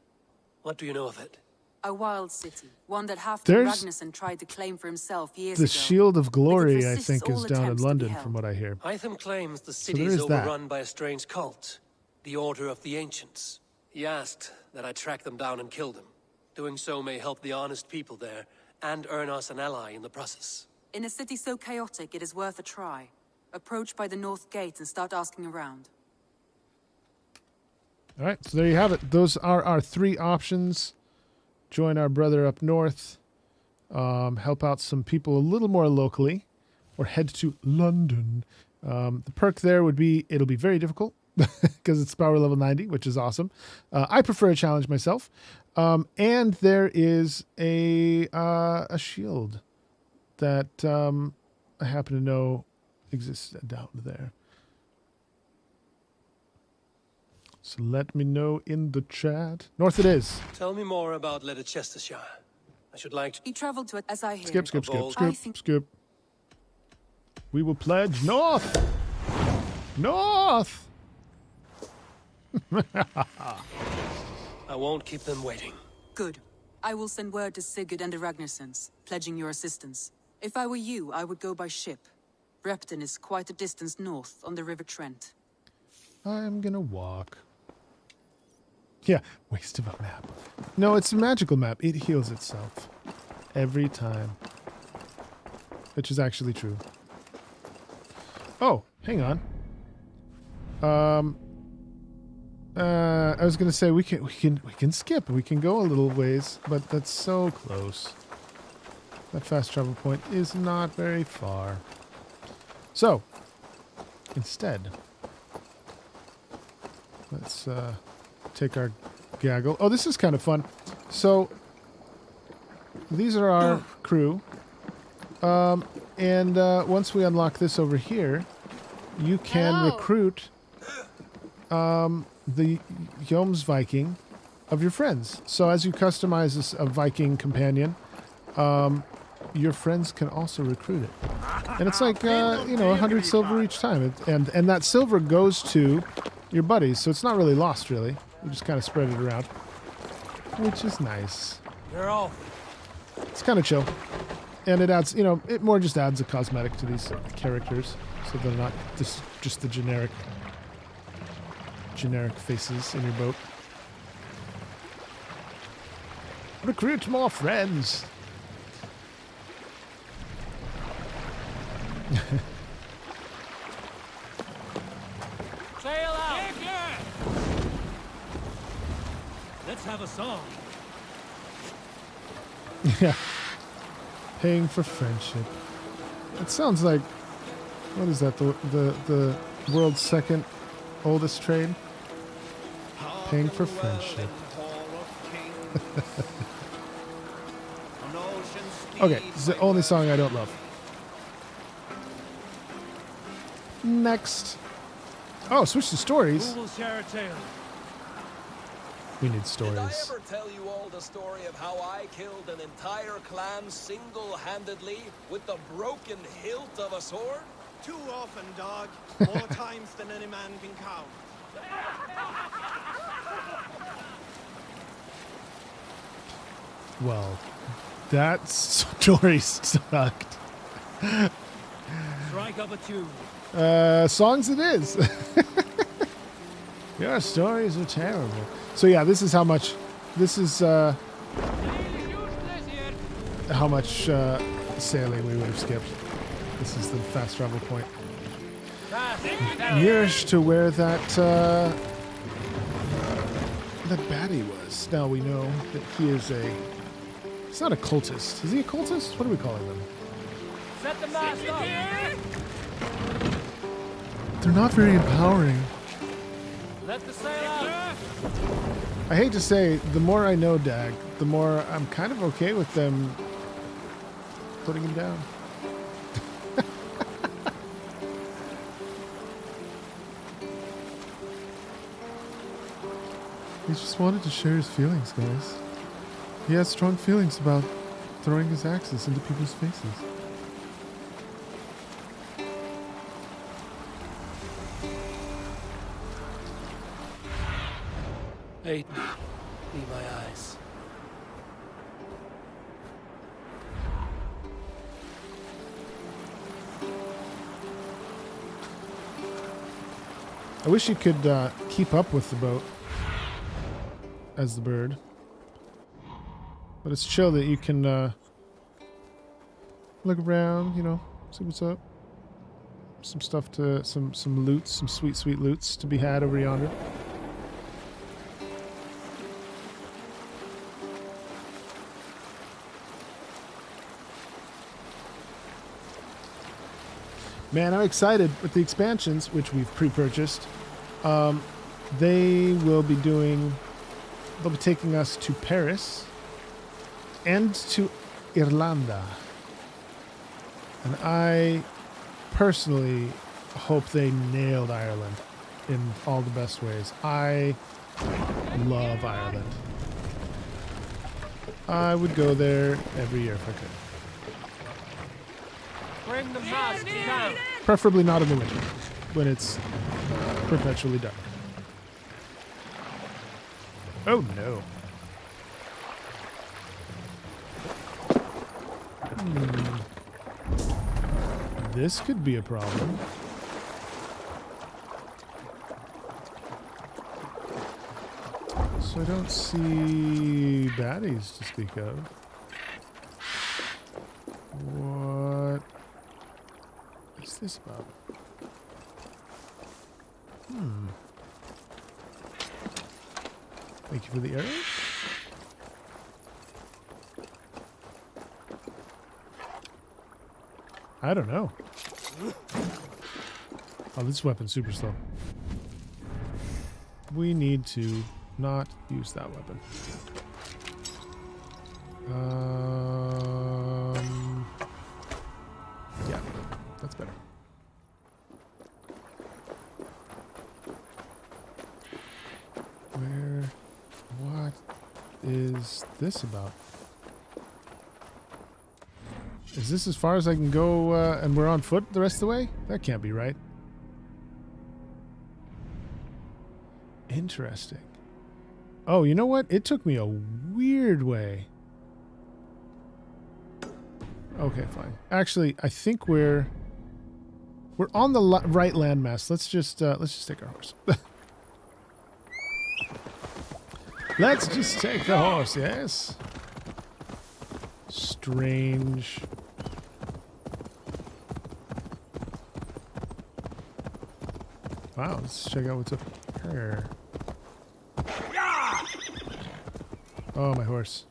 What do you know of it? A wild city, one that Halfdan There's Ragnarsson tried to claim for himself years The ago. Shield of Glory, I resists think, all is down in attempts to London, be from what I hear. Hytham claims the So city there is is that. overrun by a strange cult, the Order of the Ancients. He asked that I track them down and kill them. Doing so may help the honest people there, and earn us an ally in the process. In a city so chaotic, it is worth a try. Approach by the North Gate and start asking around. All right, so there you have it. Those are our three options. Join our brother up north. Help out some people a little more locally. Or head to London. The perk there would be, it'll be very difficult. Because it's power level 90, which is awesome. I prefer a challenge myself. And there is a shield that I happen to know exists down there. So let me know in the chat. North it is. Tell me more about Leicestershire. I should like to... He traveled to it, as I hear. Skip. We will pledge north. North. I won't keep them waiting. Good. I will send word to Sigurd and the Ragnarssons, pledging your assistance. If I were you, I would go by ship. Repton is quite a distance north on the River Trent. I'm gonna walk. Yeah, waste of a map. No, it's a magical map. It heals itself. Every time. Which is actually true. Oh, hang on. I was gonna say we can skip. We can go a little ways, but that's so close. That fast travel point is not very far. So, instead, let's take our gaggle. Oh, this is kind of fun. So, these are our crew. And once we unlock this over here, you can recruit the Yoms Viking of your friends. So as you customize a Viking companion, your friends can also recruit it. And it's like, 100 silver each time. And that silver goes to your buddies, so it's not really lost, really. You just kind of spread it around, which is nice. You're off. It's kind of chill. And it adds, it more just adds a cosmetic to these characters, so they're not just the generic faces in your boat. Recruit more friends. Sail out! Let's have a song. Yeah. Paying for friendship. It sounds like, what is that? The world's second oldest trade? Paying for friendship. Okay, it's the only song I don't love. Next. Oh, switch to stories. Who will share a tale? We need stories. Did I ever tell you all the story of how I killed an entire clan single-handedly with the broken hilt of a sword? Too often, dog. More times than any man can count. Well, that story sucked. Strike up a tune. Songs it is. Your stories are terrible. So yeah, this is how much sailing we would have skipped. This is the fast travel point. Nearest to where that baddie was. Now we know that he is a He's not a cultist. Is he a cultist? What are we calling them? Set the mast up. They're not very empowering. Let the sail out. I hate to say, the more I know Dag, the more I'm kind of okay with them putting him down. He just wanted to share his feelings, guys. He has strong feelings about throwing his axes into people's faces. Aid me. Be my eyes. I wish you could keep up with the boat as the bird. But it's chill that you can look around, you know, see what's up. Some stuff to, some loots, some sweet, sweet loots to be had over yonder. Man, I'm excited with the expansions, which we've pre-purchased. They will be doing, they'll be taking us to Paris and to Irlanda. And I personally hope they nailed Ireland in all the best ways. I love Ireland. I would go there every year if I could. Bring the mast down. Preferably not in the winter, when it's perpetually dark. Oh no. This could be a problem. So I don't see baddies to speak of. What is this about? Thank you for the arrows. I don't know. Oh, this weapon's super slow. We need to not use that weapon. Yeah, that's better. What is this about? Is this as far as I can go and we're on foot the rest of the way? That can't be right. Interesting. Oh, you know what? It took me a weird way. Okay, fine. Actually, I think we're on the right landmass. Let's just take our horse. Let's just take the horse, yes. Strange. Wow, let's check out what's up here. Oh, my horse.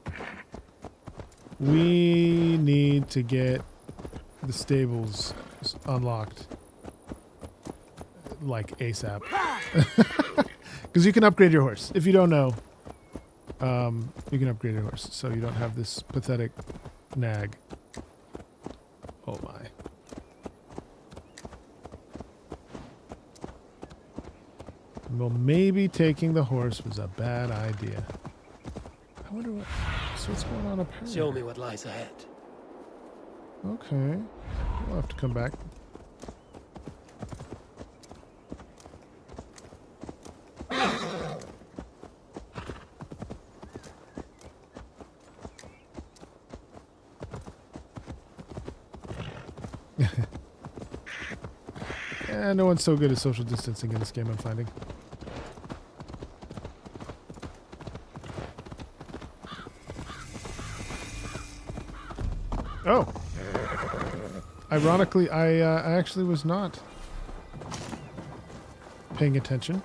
We need to get the stables unlocked. Like ASAP. Because you can upgrade your horse. If you don't know, you can upgrade your horse so you don't have this pathetic nag. Oh my. Well, maybe taking the horse was a bad idea. I wonder what's going on up here. Show me what lies ahead. Okay. We'll have to come back. Yeah, no one's so good at social distancing in this game, I'm finding. Oh. Ironically, I actually was not paying attention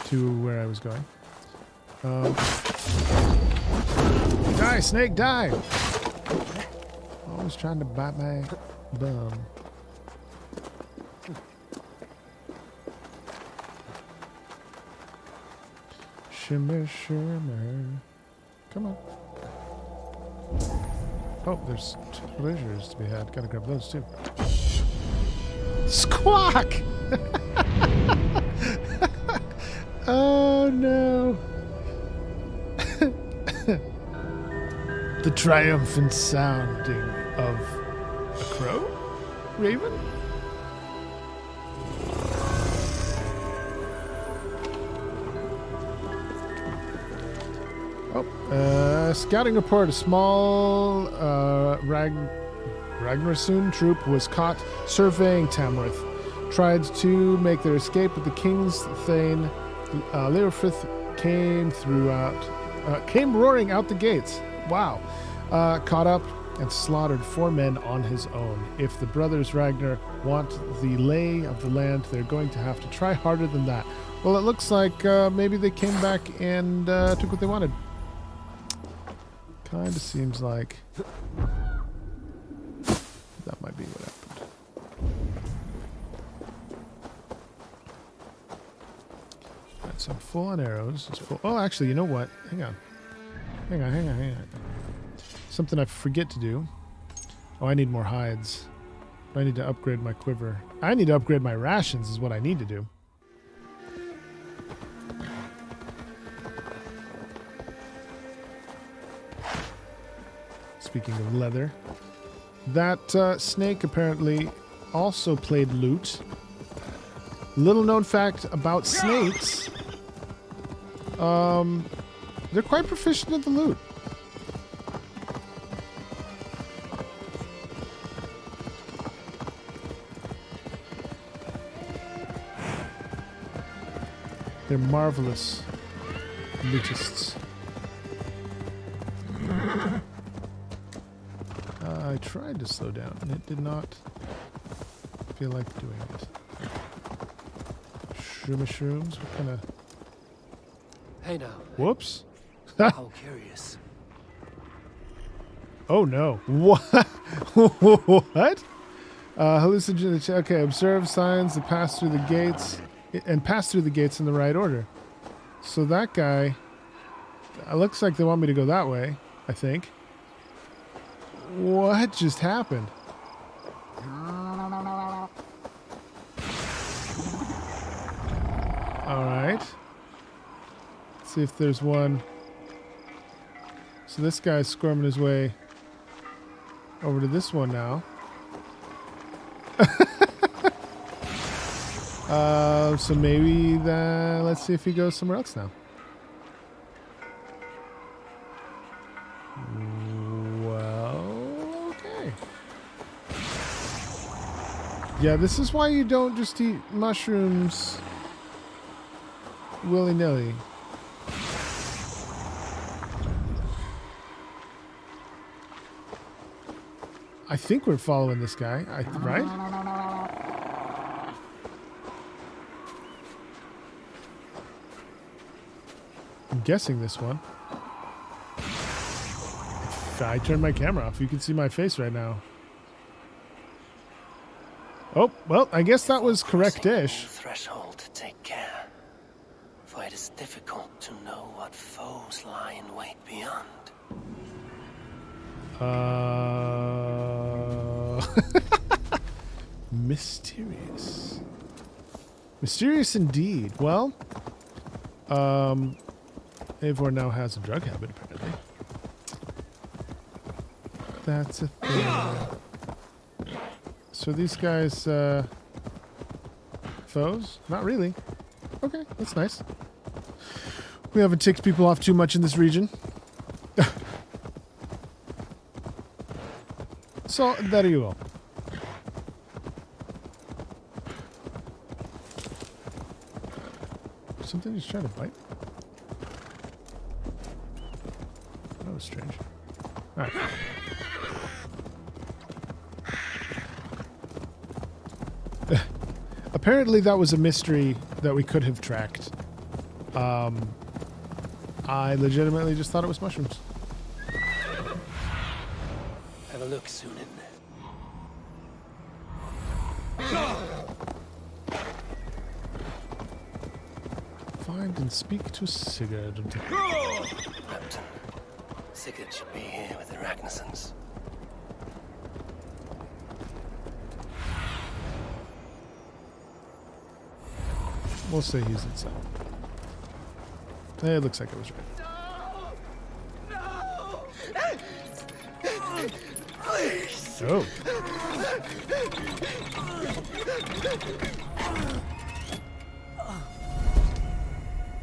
to where I was going. Die, snake, die! Always trying to bite my bum. Shimmer, shimmer. Come on. Oh, there's treasures to be had. Gotta grab those too. Squawk! Oh no. The triumphant sounding of a crow? Raven? Oh, scouting report. A small Ragnarsund troop was caught surveying Tamworth. Tried to make their escape, but the king's thane, Leofrith, came roaring out the gates. Wow. Caught up and slaughtered 4 men on his own. If the brothers Ragnar want the lay of the land, they're going to have to try harder than that. Well, it looks like maybe they came back and took what they wanted. Kind of seems like that might be what happened. Alright, so I'm full on arrows. It's full. Oh, actually, you know what? Hang on. Hang on. Something I forget to do. Oh, I need more hides. I need to upgrade my quiver. I need to upgrade my rations is what I need to do. Speaking of leather. That snake apparently also played loot. Little known fact about snakes. They're quite proficient at the loot. They're marvelous lootists. I tried to slow down and it did not feel like doing it. Shrooms? What kind of... Hey now. Whoops. How curious. Oh no. What? What? Hallucinogen. Okay, observe signs that pass through the gates and pass through the gates in the right order. So that guy, it looks like they want me to go that way, I think. What just happened? Alright. Let's see if there's one. So this guy's squirming his way over to this one now. So maybe let's see if he goes somewhere else now. Well, okay. Yeah, this is why you don't just eat mushrooms willy-nilly. I think we're following this guy, right? I'm guessing this one. If I turn my camera off, you can see my face right now. Oh, well, I guess that was correct-ish. Threshold to take care, for it is difficult to know what foes lie in wait beyond. Mysterious. Mysterious indeed. Well, Eivor now has a drug habit, apparently. That's a thing. So these guys, foes? Not really. Okay, that's nice. We haven't ticked people off too much in this region. So, there you go. Something just trying to bite? That was strange. Alright. Apparently that was a mystery that we could have tracked. I legitimately just thought it was mushrooms. Have a look, Sunan. Find and speak to Sigurd. Captain, Sigurd should be here with the Ragnarsons. We'll say he's inside. It looks like I was right. Oh.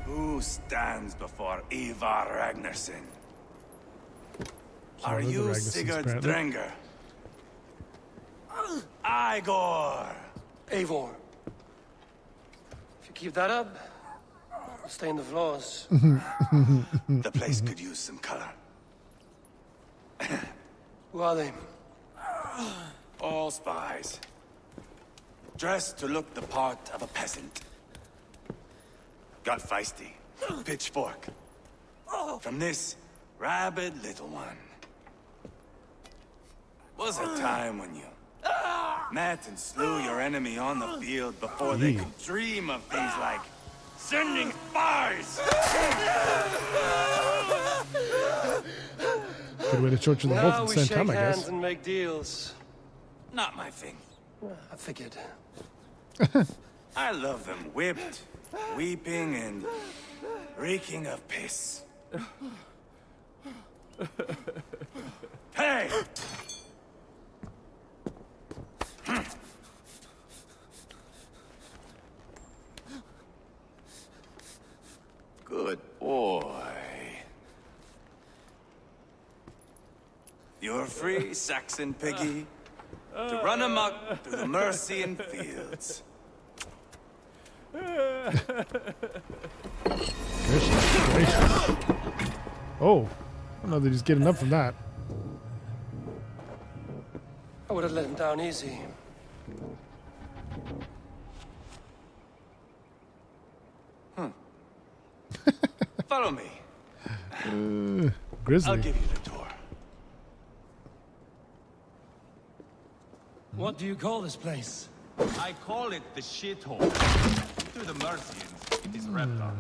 Who stands before Eivor Ragnarsson? Are the you Ragnarsons, Sigurd apparently. Drenger? Eivor! Eivor. If you keep that up, I'll stay in the floors. The place could use some color. Who are they? All spies. Dressed to look the part of a peasant. Got feisty. Pitchfork. From this rabid little one. Was a time when you met and slew your enemy on the field before they could dream of things like sending spies! Good way to torture them both Now at the we same shake time, I hands guess. and make deals. Not my thing. I figured. I love them whipped, weeping, and reeking of piss. Hey! Good boy. You're free, Saxon piggy, to run amok through the Mercian fields. Gracious. Oh, I don't know that he's getting up from that. I would have let him down easy. Follow me. Grizzly. I'll give you the door. What do you call this place? I call it the shithole. To the Mercians, it is Reptar.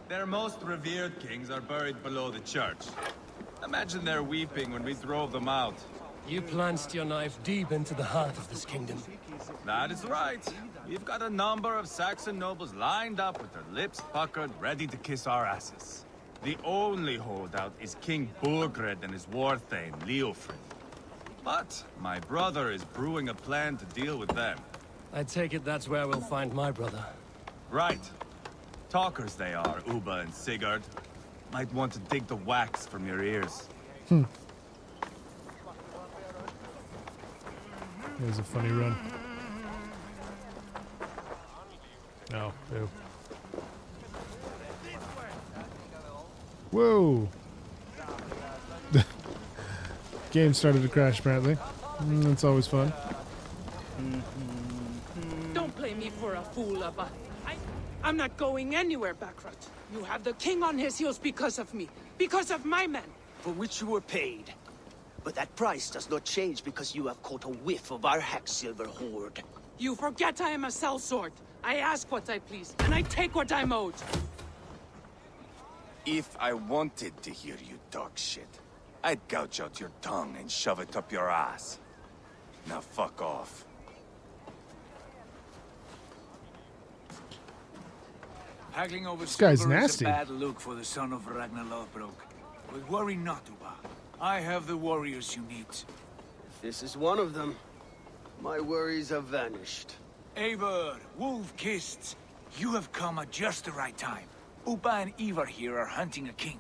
Their most revered kings are buried below the church. Imagine their weeping when we drove them out. You plunged your knife deep into the heart of this kingdom. That is right. We've got a number of Saxon nobles lined up with their lips puckered, ready to kiss our asses. The only holdout is King Burgred and his war thane, Leofrid. But my brother is brewing a plan to deal with them. I take it that's where we'll find my brother. Right. Talkers they are, Uba and Sigurd. Might want to dig the wax from your ears. That was a funny run. Oh, ew. Whoa! Game started to crash, apparently. That's always fun. Don't play me for a fool, Abba. I'm not going anywhere, Backrot. You have the king on his heels because of me. Because of my men. For which you were paid. But that price does not change because you have caught a whiff of our Hacksilver hoard. You forget I am a sellsword. I ask what I please, and I take what I'm owed. If I wanted to hear you talk shit, I'd gouge out your tongue and shove it up your ass. Now fuck off. Haggling over This guy's silver nasty. is a bad look for the son of Ragnar Lothbrok. But worry not, Uba. I have the warriors you need. This is one of them. My worries have vanished. Eivor, wolf-kissed, you have come at just the right time. Uba and Eivor here are hunting a king.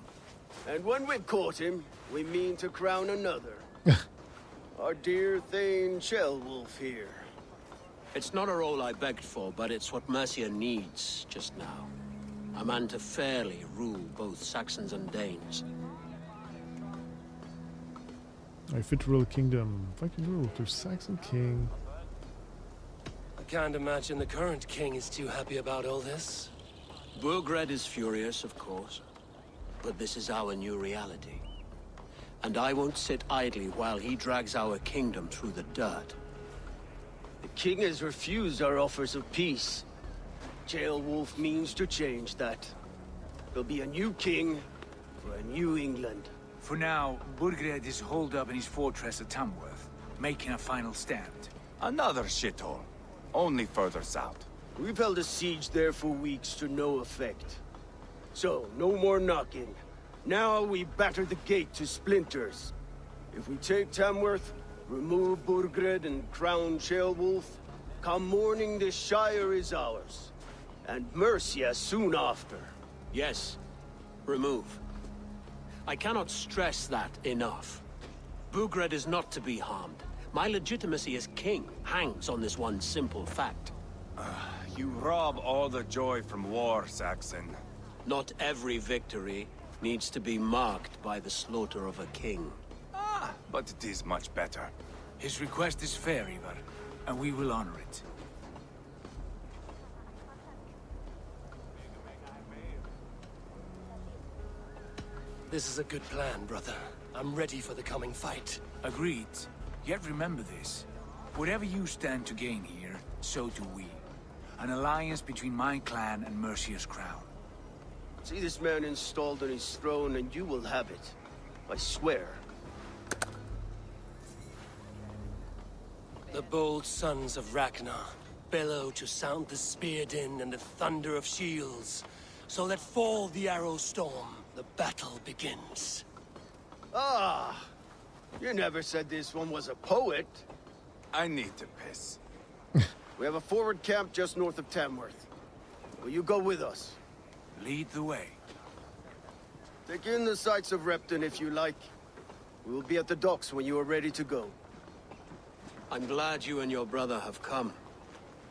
And when we've caught him, we mean to crown another. Our dear Thane Shellwolf here. It's not a role I begged for, but it's what Mercia needs just now. A man to fairly rule both Saxons and Danes. I fit to rule a kingdom. Viking rule through Saxon king. I can't imagine the current king is too happy about all this. Burgred is furious, of course. but this is our new reality. And I won't sit idly while he drags our kingdom through the dirt. The king has refused our offers of peace. Ceolwulf means to change that. There'll be a new king for a new England. For now, Burgred is holed up in his fortress at Tamworth, making a final stand. Another shithole. Only further south. We've held a siege there for weeks to no effect. So, no more knocking. Now we batter the gate to splinters. If we take Tamworth, remove Burgred and crown Ceolwulf, come morning the Shire is ours. And Mercia soon after. Yes, remove. I cannot stress that enough. Burgred is not to be harmed. My legitimacy as king hangs on this one simple fact. You rob all the joy from war, Saxon. Not every victory needs to be marked by the slaughter of a king. But it is much better. His request is fair, Eivor, and we will honor it. This is a good plan, brother. I'm ready for the coming fight. Agreed. Yet remember this. Whatever you stand to gain here, so do we. An alliance between my clan and Mercia's crown. See this man installed on his throne and you will have it. I swear. The bold sons of Ragnar bellow to sound the spear din and the thunder of shields. So let fall the arrow storm. The battle begins. Ah! You never said this one was a poet. I need to piss. We have a forward camp just north of Tamworth. Will you go with us? Lead the way. Take in the sights of Repton if you like. We will be at the docks when you are ready to go. I'm glad you and your brother have come.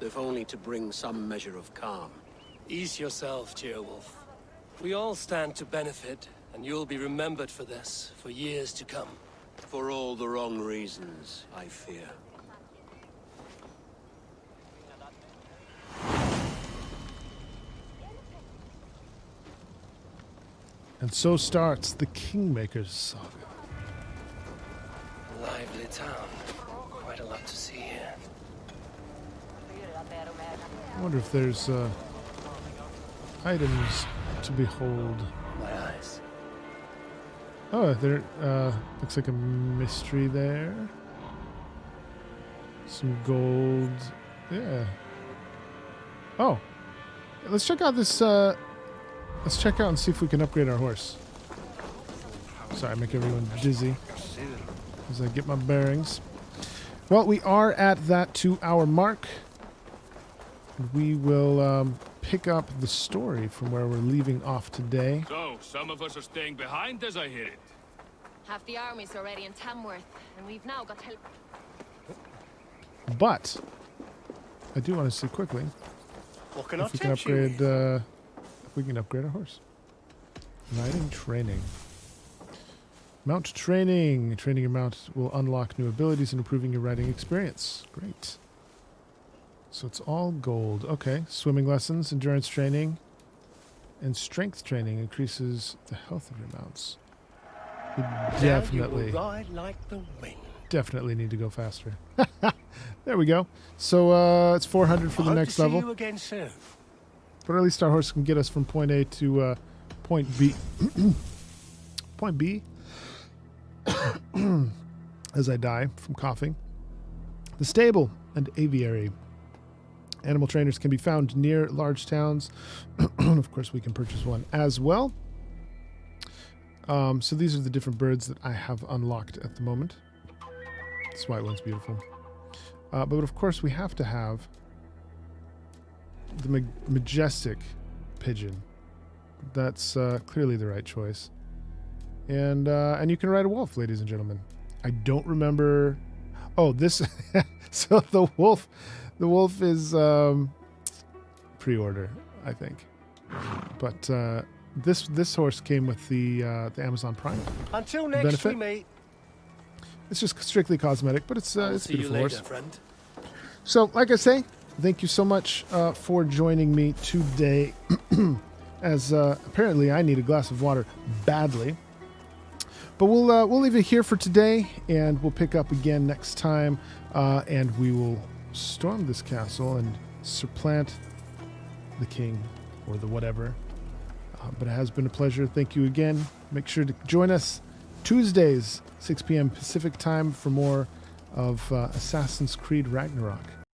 If only to bring some measure of calm. Ease yourself, Ceolwulf. We all stand to benefit, and you'll be remembered for this, for years to come. For all the wrong reasons, I fear. And so starts the Kingmaker's Saga. Lively town. Quite a lot to see here. I wonder if there's items to behold. My eyes. Oh, there looks like a mystery there. Some gold. Yeah. Oh. Let's check out this let's check out and see if we can upgrade our horse. Sorry, I make everyone dizzy as I get my bearings. Well, we are at that 2-hour mark. We will pick up the story from where we're leaving off today. So, some of us are staying behind as I hear it. Half the army's already in Tamworth, and we've now got help. But I do want to see quickly What can if we can upgrade if we can upgrade our horse. Riding training. Mount training. Training your mount will unlock new abilities and improving your riding experience. Great. So it's all gold. Okay. Swimming lessons, endurance training, and strength training increases the health of your mounts. We definitely, ride like the wind. Definitely need to go faster. There we go. So it's 400 for the next level. See you again soon. But at least our horse can get us from point A to point B. Point B. As I die from coughing. The stable and aviary. Animal trainers can be found near large towns. Of course, we can purchase one as well. So these are the different birds that I have unlocked at the moment. This white one's beautiful. But of course, we have to have the majestic pigeon. That's clearly the right choice. And you can ride a wolf, ladies and gentlemen. I don't remember. Oh, this. So the wolf is pre-order, I think. But this horse came with the Amazon Prime. Until next benefit. we meet. It's just strictly cosmetic, but it's I'll it's see you beautiful later, horse. friend. So, like I say, thank you so much for joining me today. as apparently I need a glass of water badly. But we'll leave it here for today, and we'll pick up again next time, and we will storm this castle and supplant the king or the whatever. But it has been a pleasure. Thank you again. Make sure to join us Tuesdays, 6 p.m. Pacific time for more of Assassin's Creed Ragnarok.